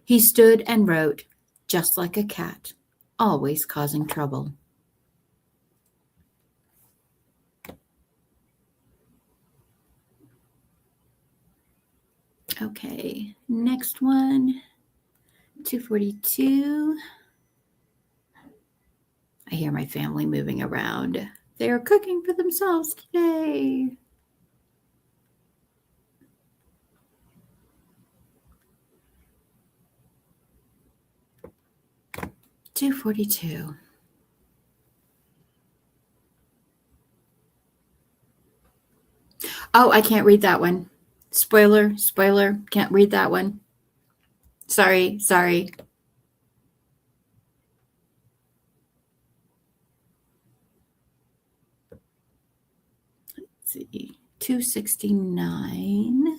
He stood and wrote, just like a cat, always causing trouble. Okay, next one, 242. I hear my family moving around. They are cooking for themselves today. $242. Oh, I can't read that one. Spoiler, can't read that one. Sorry. Let's see, 269.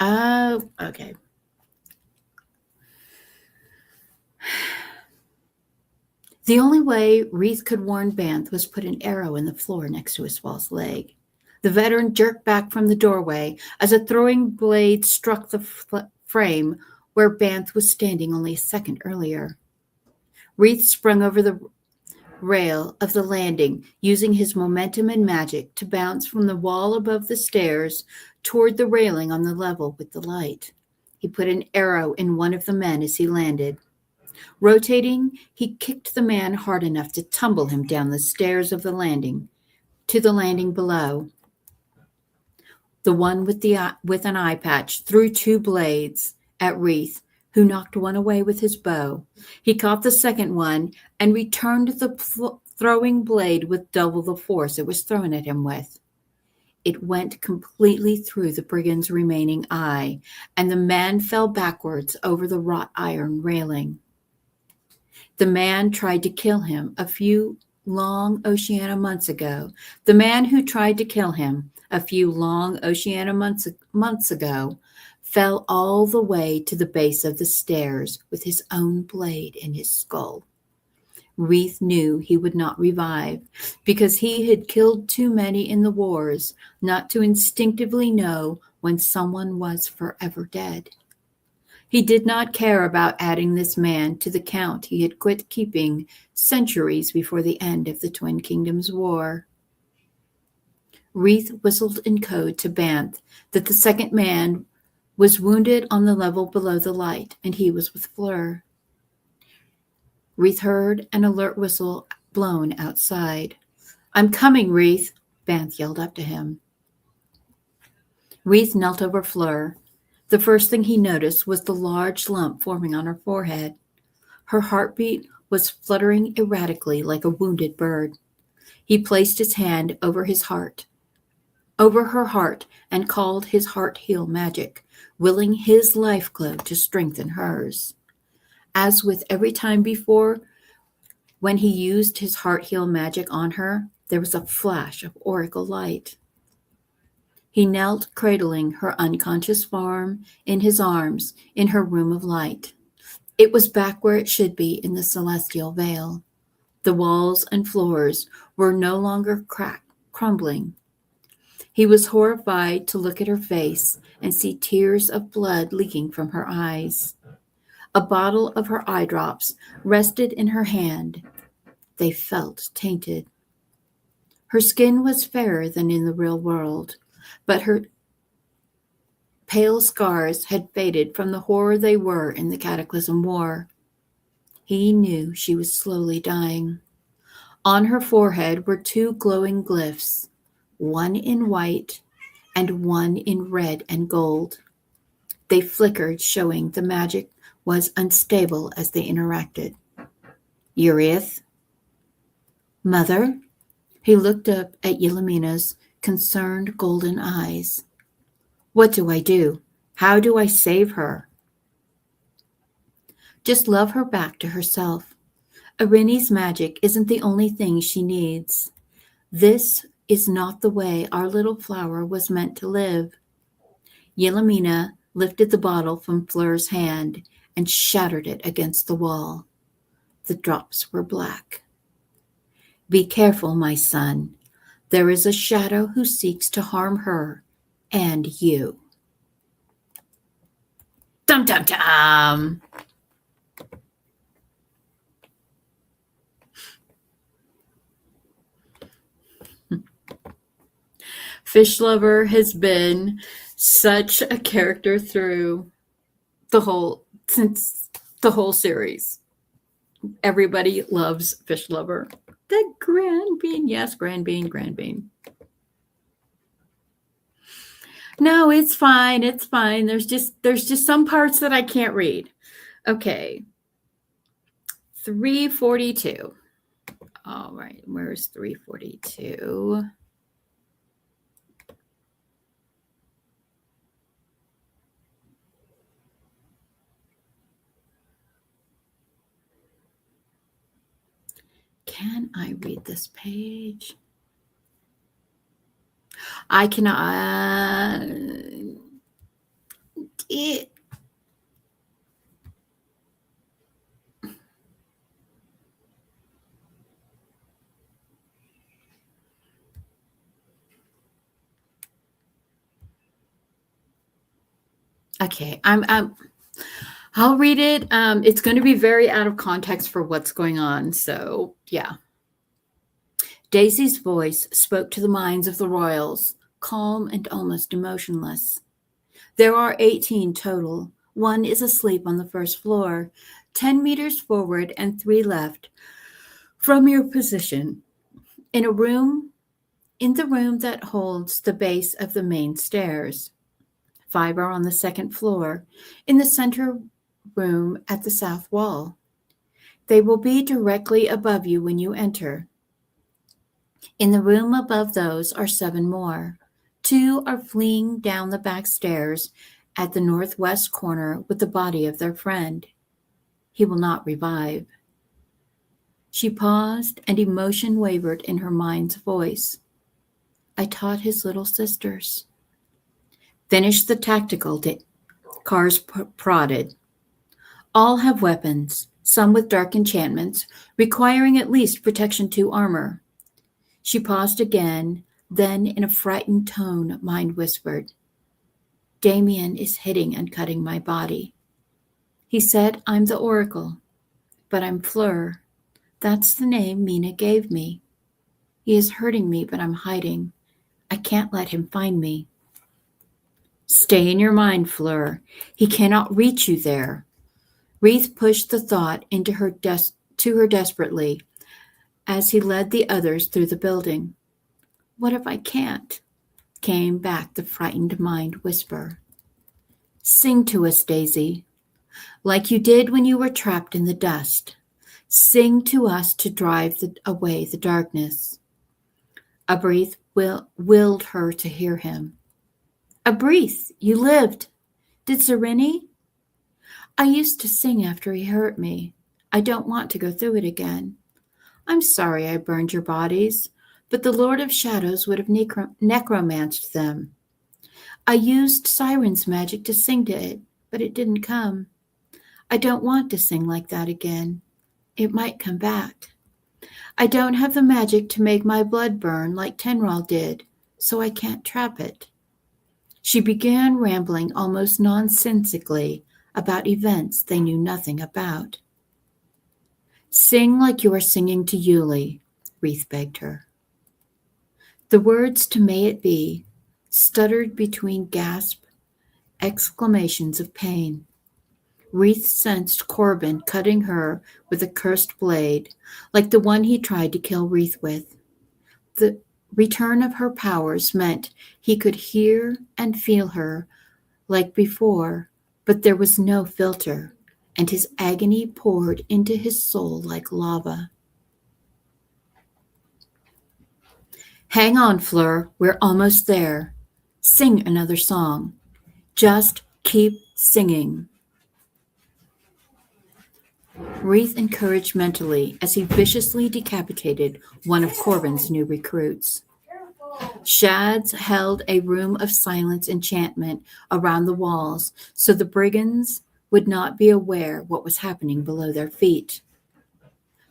Oh, okay. The only way Reith could warn Banth was put an arrow in the floor next to his false leg. The veteran jerked back from the doorway as a throwing blade struck the frame where Banth was standing only a second earlier. Reith sprung over the rail of the landing, using his momentum and magic to bounce from the wall above the stairs toward the railing on the level with the light. He put an arrow in one of the men as he landed. Rotating, he kicked the man hard enough to tumble him down the stairs of the landing to the landing below. The one with an eye patch threw two blades at Reith, who knocked one away with his bow. He caught the second one and returned the throwing blade with double the force it was thrown at him with. It went completely through the brigand's remaining eye, and the man fell backwards over the wrought iron railing. The man tried to kill him a few long Oceania months ago. The man who tried to kill him a few long Oceania months ago fell all the way to the base of the stairs with his own blade in his skull. Reith knew he would not revive because he had killed too many in the wars not to instinctively know when someone was forever dead. He did not care about adding this man to the count he had quit keeping centuries before the end of the Twin Kingdoms War. Reith whistled in code to Banth that the second man was wounded on the level below the light, and he was with Fleur. Reith heard an alert whistle blown outside. I'm coming, Reith, Banth yelled up to him. Wreath knelt over Fleur. The first thing he noticed was the large lump forming on her forehead. Her heartbeat was fluttering erratically like a wounded bird. He placed his hand over her heart, and called his heart heal magic, willing his life glow to strengthen hers. As with every time before, when he used his heart heal magic on her, there was a flash of oracle light. He knelt, cradling her unconscious form in his arms in her room of light. It was back where it should be in the celestial veil. The walls and floors were no longer crumbling. He was horrified to look at her face and see tears of blood leaking from her eyes. A bottle of her eye drops rested in her hand. They felt tainted. Her skin was fairer than in the real world, but her pale scars had faded from the horror they were in the Cataclysm War. He knew she was slowly dying. On her forehead were 2 glowing glyphs, one in white and one in red and gold. They flickered, showing the magic was unstable as they interacted. Urieth? Mother? He looked up at Yelamina's concerned golden eyes. What do I do? How do I save her? Just love her back to herself. Irini's magic isn't the only thing she needs. This is not the way our little flower was meant to live. Yelamina lifted the bottle from Fleur's hand and shattered it against the wall. The drops were black. Be careful, my son. There is a shadow who seeks to harm her and you. Dum dum dum. Fish Lover has been such a character through since the whole series. Everybody loves Fish Lover. The Grand Bean, yes, Grand Bean, Grand Bean. No, it's fine. It's fine. There's just some parts that I can't read. Okay. 342. All right. Where's 342? Can I read this page? I cannot. Okay, I'll read it. It's going to be very out of context for what's going on. So yeah. Daisy's voice spoke to the minds of the royals, calm and almost emotionless. There are 18 total. 1 is asleep on the first floor, 10 meters forward and 3 left from your position. In the room that holds the base of the main stairs. 5 are on the second floor, in the center room at the south wall. They will be directly above you when you enter. In the room above those are 7 more. 2 are fleeing down the back stairs at the northwest corner with the body of their friend. He will not revive. She paused, and emotion wavered in her mind's voice. I taught his little sisters. Finish the tactical, Cars prodded. All have weapons, some with dark enchantments, requiring at least protection 2 armor. She paused again, then in a frightened tone, Mind whispered, Damien is hitting and cutting my body. He said I'm the Oracle, but I'm Fleur. That's the name Mina gave me. He is hurting me, but I'm hiding. I can't let him find me. Stay in your mind, Fleur. He cannot reach you there. Wreath pushed the thought into her to her desperately as he led the others through the building. What if I can't? came back the frightened mind whisper. Sing to us, Daisy, like you did when you were trapped in the dust. Sing to us to drive away the darkness. A breath willed her to hear him. A breath, you lived. Did Sereni? I used to sing after he hurt me. I don't want to go through it again. I'm sorry I burned your bodies, but the Lord of Shadows would have necromanced them. I used Siren's magic to sing to it, but it didn't come. I don't want to sing like that again. It might come back. I don't have the magic to make my blood burn like Tenral did, so I can't trap it. She began rambling almost nonsensically about events they knew nothing about. Sing like you are singing to Yuli, Wreath begged her. The words to May It Be stuttered between gasp exclamations of pain. Wreath sensed Corbin cutting her with a cursed blade, like the one he tried to kill Wreath with. The return of her powers meant he could hear and feel her like before, but there was no filter, and his agony poured into his soul like lava. Hang on, Fleur, we're almost there. Sing another song. Just keep singing. Wreath encouraged mentally as he viciously decapitated one of Corbin's new recruits. Shads held a room of silence enchantment around the walls so the brigands would not be aware what was happening below their feet.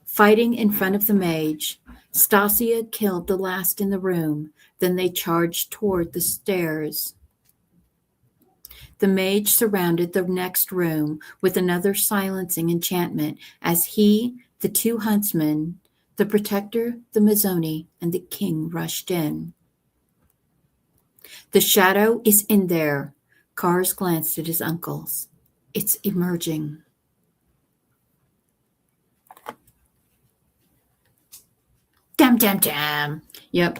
Fighting in front of the mage, Stasia killed the last in the room, then they charged toward the stairs. The mage surrounded the next room with another silencing enchantment as he, the two huntsmen, the protector, the Mazzoni, and the king rushed in. The shadow is in there. Cars glanced at his uncles. It's emerging. Dam, dam, dam. Yep.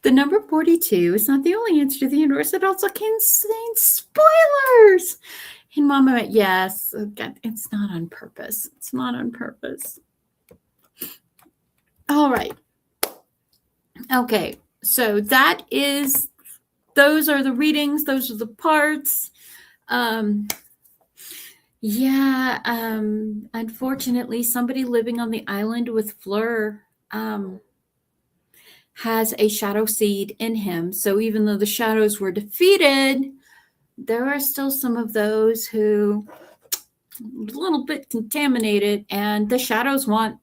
The number 42 is not the only answer to the universe. It also contains spoilers. And Mama went, yes, it's not on purpose. It's not on purpose. All right. Okay, so those are the readings. Those are the parts. Unfortunately, somebody living on the island with Fleur has a shadow seed in him. So even though the shadows were defeated, there are still some of those who are a little bit contaminated, and the shadows want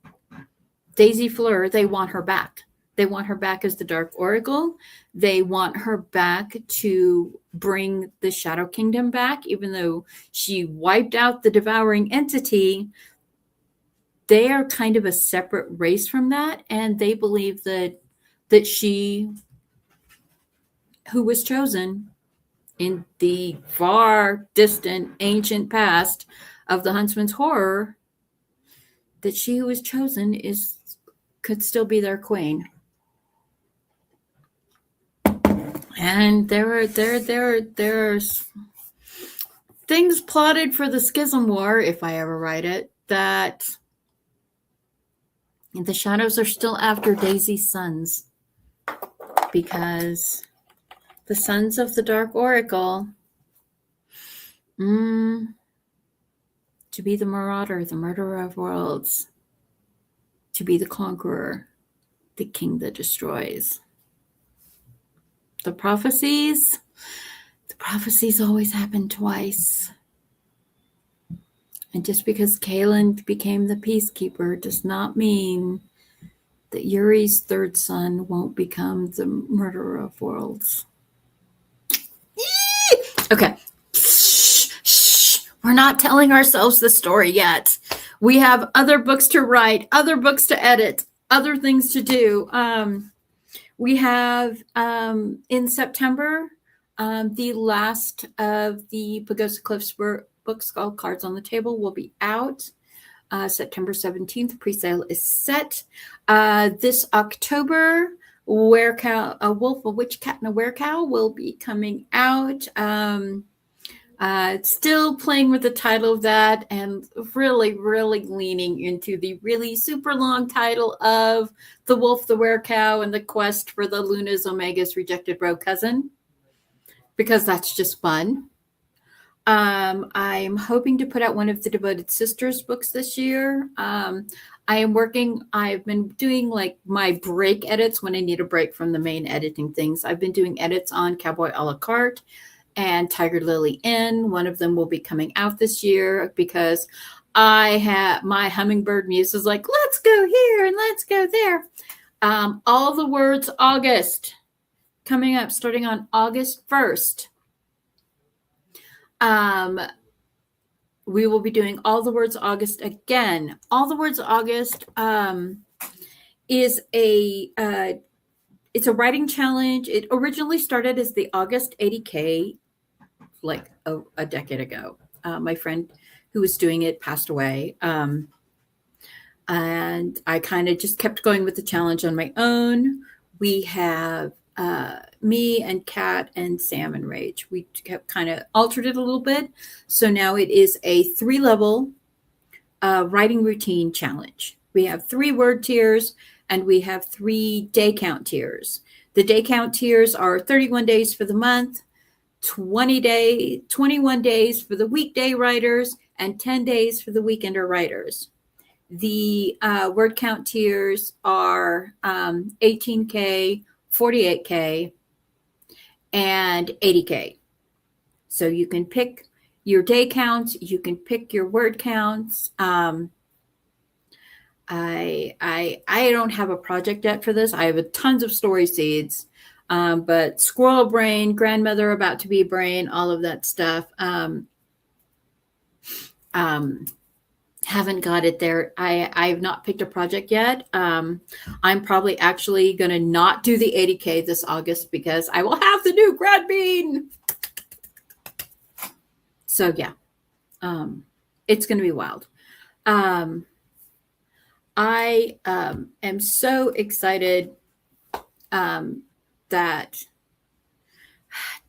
Daisy Fleur. They want her back. They want her back as the Dark Oracle. They want her back to bring the Shadow Kingdom back, even though she wiped out the devouring entity. They are kind of a separate race from that, and they believe that she, who was chosen in the far distant ancient past of the Huntsman's horror, that she who was chosen could still be their queen. And there's things plotted for the Schism War, if I ever write it, that the shadows are still after Daisy's sons, because the sons of the Dark Oracle, to be the marauder, the murderer of worlds, to be the conqueror, the king that destroys. The prophecies always happen twice. And just because Kaelin became the peacekeeper does not mean that Yuri's third son won't become the murderer of worlds. Okay. Shh. We're not telling ourselves the story yet. We have other books to write, other books to edit, other things to do. We have in September, the last of the Pagosa Cliffs books called Cards on the Table will be out. September 17th. Pre-sale is set. This October, A Wolf, a Witch, Cat, and a Werecow will be coming out. Still playing with the title of that and really, really leaning into the really super long title of The Wolf, the Werecow, and the Quest for the Luna's Omega's Rejected Bro Cousin, because that's just fun. I'm hoping to put out one of the Devoted Sisters books this year. I've been doing like my break edits when I need a break from the main editing things. I've been doing edits on Cowboy a la carte and Tiger Lily Inn. One of them will be coming out this year because my hummingbird muse is like, let's go here and let's go there. All the Words August coming up starting on August 1st. We will be doing All the Words August again. All the Words August is it's a writing challenge. It originally started as the August 80K like a decade ago. My friend who was doing it passed away. And I kind of just kept going with the challenge on my own. We have me and Kat and Sam and Rach. We kept kind of altered it a little bit. So now it is a 3-level writing routine challenge. We have 3 word tiers and we have 3 day count tiers. The day count tiers are 31 days for the month, 21 days for the weekday writers, and 10 days for the weekender writers. The word count tiers are 18K, 48K, and 80K. So you can pick your day counts, you can pick your word counts. I don't have a project yet for this. I have tons of story seeds. But squirrel brain, grandmother about to be a brain, all of that stuff. Haven't got it there. I've not picked a project yet. I'm probably actually going to not do the 80K this August because I will have the new grad bean. So yeah, it's going to be wild. I am so excited that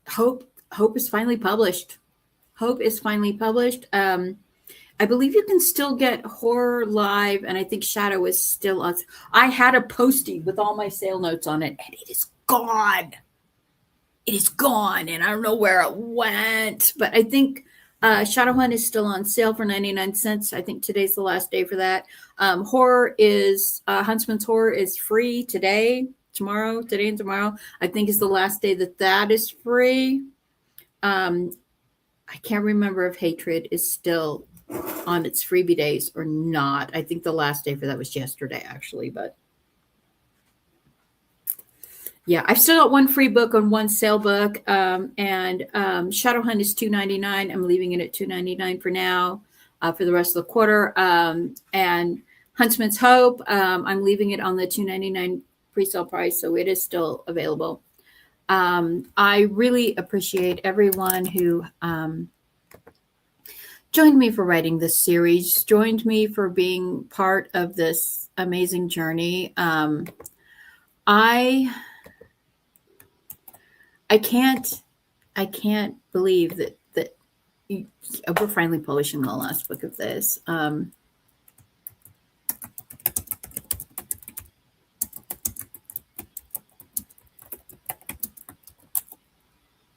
Hope is finally published. Hope is finally published. I believe you can still get Horror Live, and I think Shadow is still on. I had a postie with all my sale notes on it, and it is gone. It is gone, and I don't know where it went. But I think Shadowhunt is still on sale for 99 cents. I think today's the last day for that. Huntsman's Horror is free today and tomorrow. I think is the last day that is free. I can't remember if Hatred is still on its freebie days or not. I think the last day for that was yesterday, actually. But yeah, I've still got 1 free book and 1 sale book. And Shadowhunt is $2.99. I'm leaving it at $2.99 for now, for the rest of the quarter. And Huntsman's Hope, I'm leaving it on the $2.99 pre-sale price, so it is still available. I really appreciate everyone who joined me for writing this series, joined me for being part of this amazing journey. I can't believe that we're finally publishing the last book of this.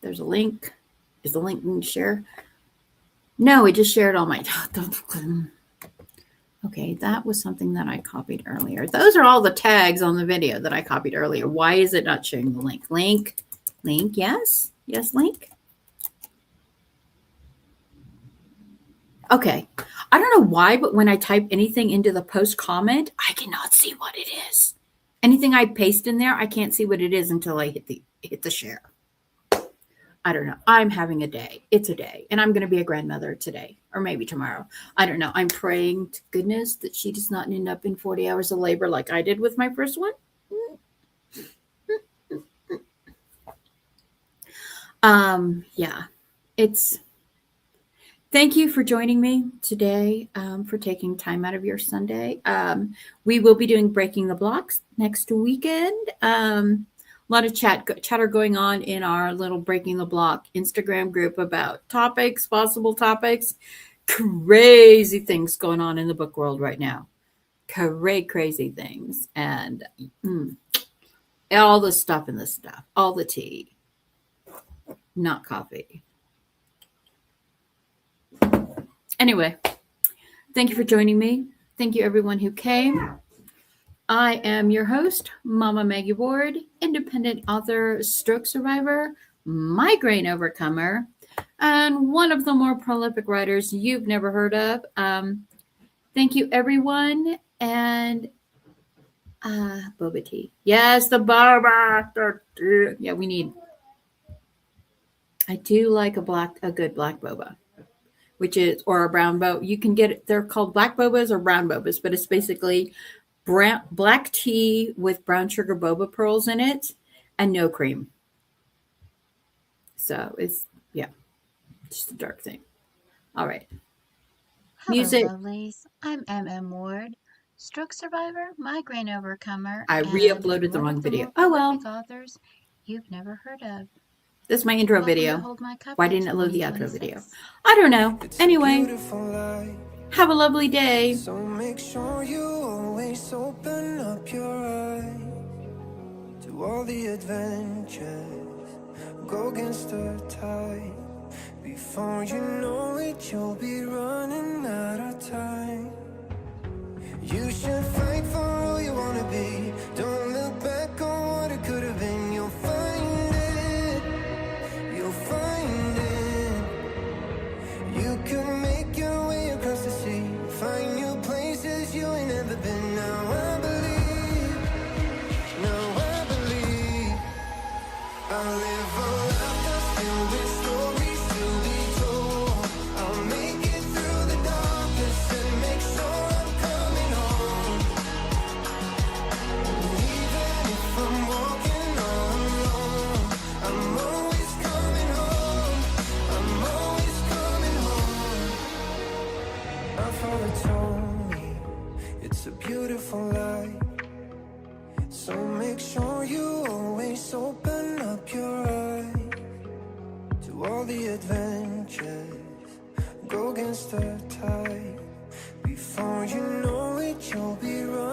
There's a link. Is the link going to share? No, it just shared all my. Okay, that was something that I copied earlier. Those are all the tags on the video that I copied earlier. Why is it not sharing the link? Link, yes, link. Okay, I don't know why, but when I type anything into the post comment, I cannot see what it is. Anything I paste in there, I can't see what it is until I hit the share. I don't know. I'm having a day. It's a day. And I'm going to be a grandmother today or maybe tomorrow. I don't know. I'm praying to goodness that she does not end up in 40 hours of labor like I did with my first one. Yeah, it's Thank you for joining me today, for taking time out of your Sunday. We will be doing Breaking the Blocks next weekend. A lot of chatter going on in our little Breaking the Block Instagram group about topics, possible topics. Crazy things going on in the book world right now. Crazy things. And all the stuff in the stuff, all the tea, not coffee. Anyway, thank you for joining me. Thank you, everyone who came. I am your host, Mama Maggie Ward, independent author, stroke survivor, migraine overcomer, and one of the more prolific writers you've never heard of. Thank you, everyone. And boba tea. Yes, the boba. Yeah, we need. I do like a good black boba, which is, or a brown boba. You can get it. They're called black bobas or brown bobas, but it's basically black tea with brown sugar boba pearls in it and no cream. So it's, yeah, just a dark thing. All right. Hello, Music. lovelies. I'm M.M. Ward, stroke survivor, migraine overcomer. I and re-uploaded the one wrong of the video. more Oh, well. prolific authors you've never heard of. This is my intro Welcome to video. Hold My Cup Why in didn't it load the outro 2026. video? I don't know. It's a Anyway, beautiful life. have a lovely day. So make sure you always open up your eyes to all the adventures. Go against the tide. Before you know it, you'll be running out of time. You should fight for all you wanna be. Don't look back on what it could have been. You'll find it. You'll find it. You can make your way across the sea. Find new places you ain't never been. Now I believe. Now I believe. I'll live a life that's filled with stories to be told. I'll make it through the darkness and make sure I'm coming home. Even if I'm walking all alone, I'm always coming home. I'm always coming home. My father told me it's a beautiful life. So make sure you always open up your eyes to all the adventures. Go against the tide. Before you know it, you'll be running.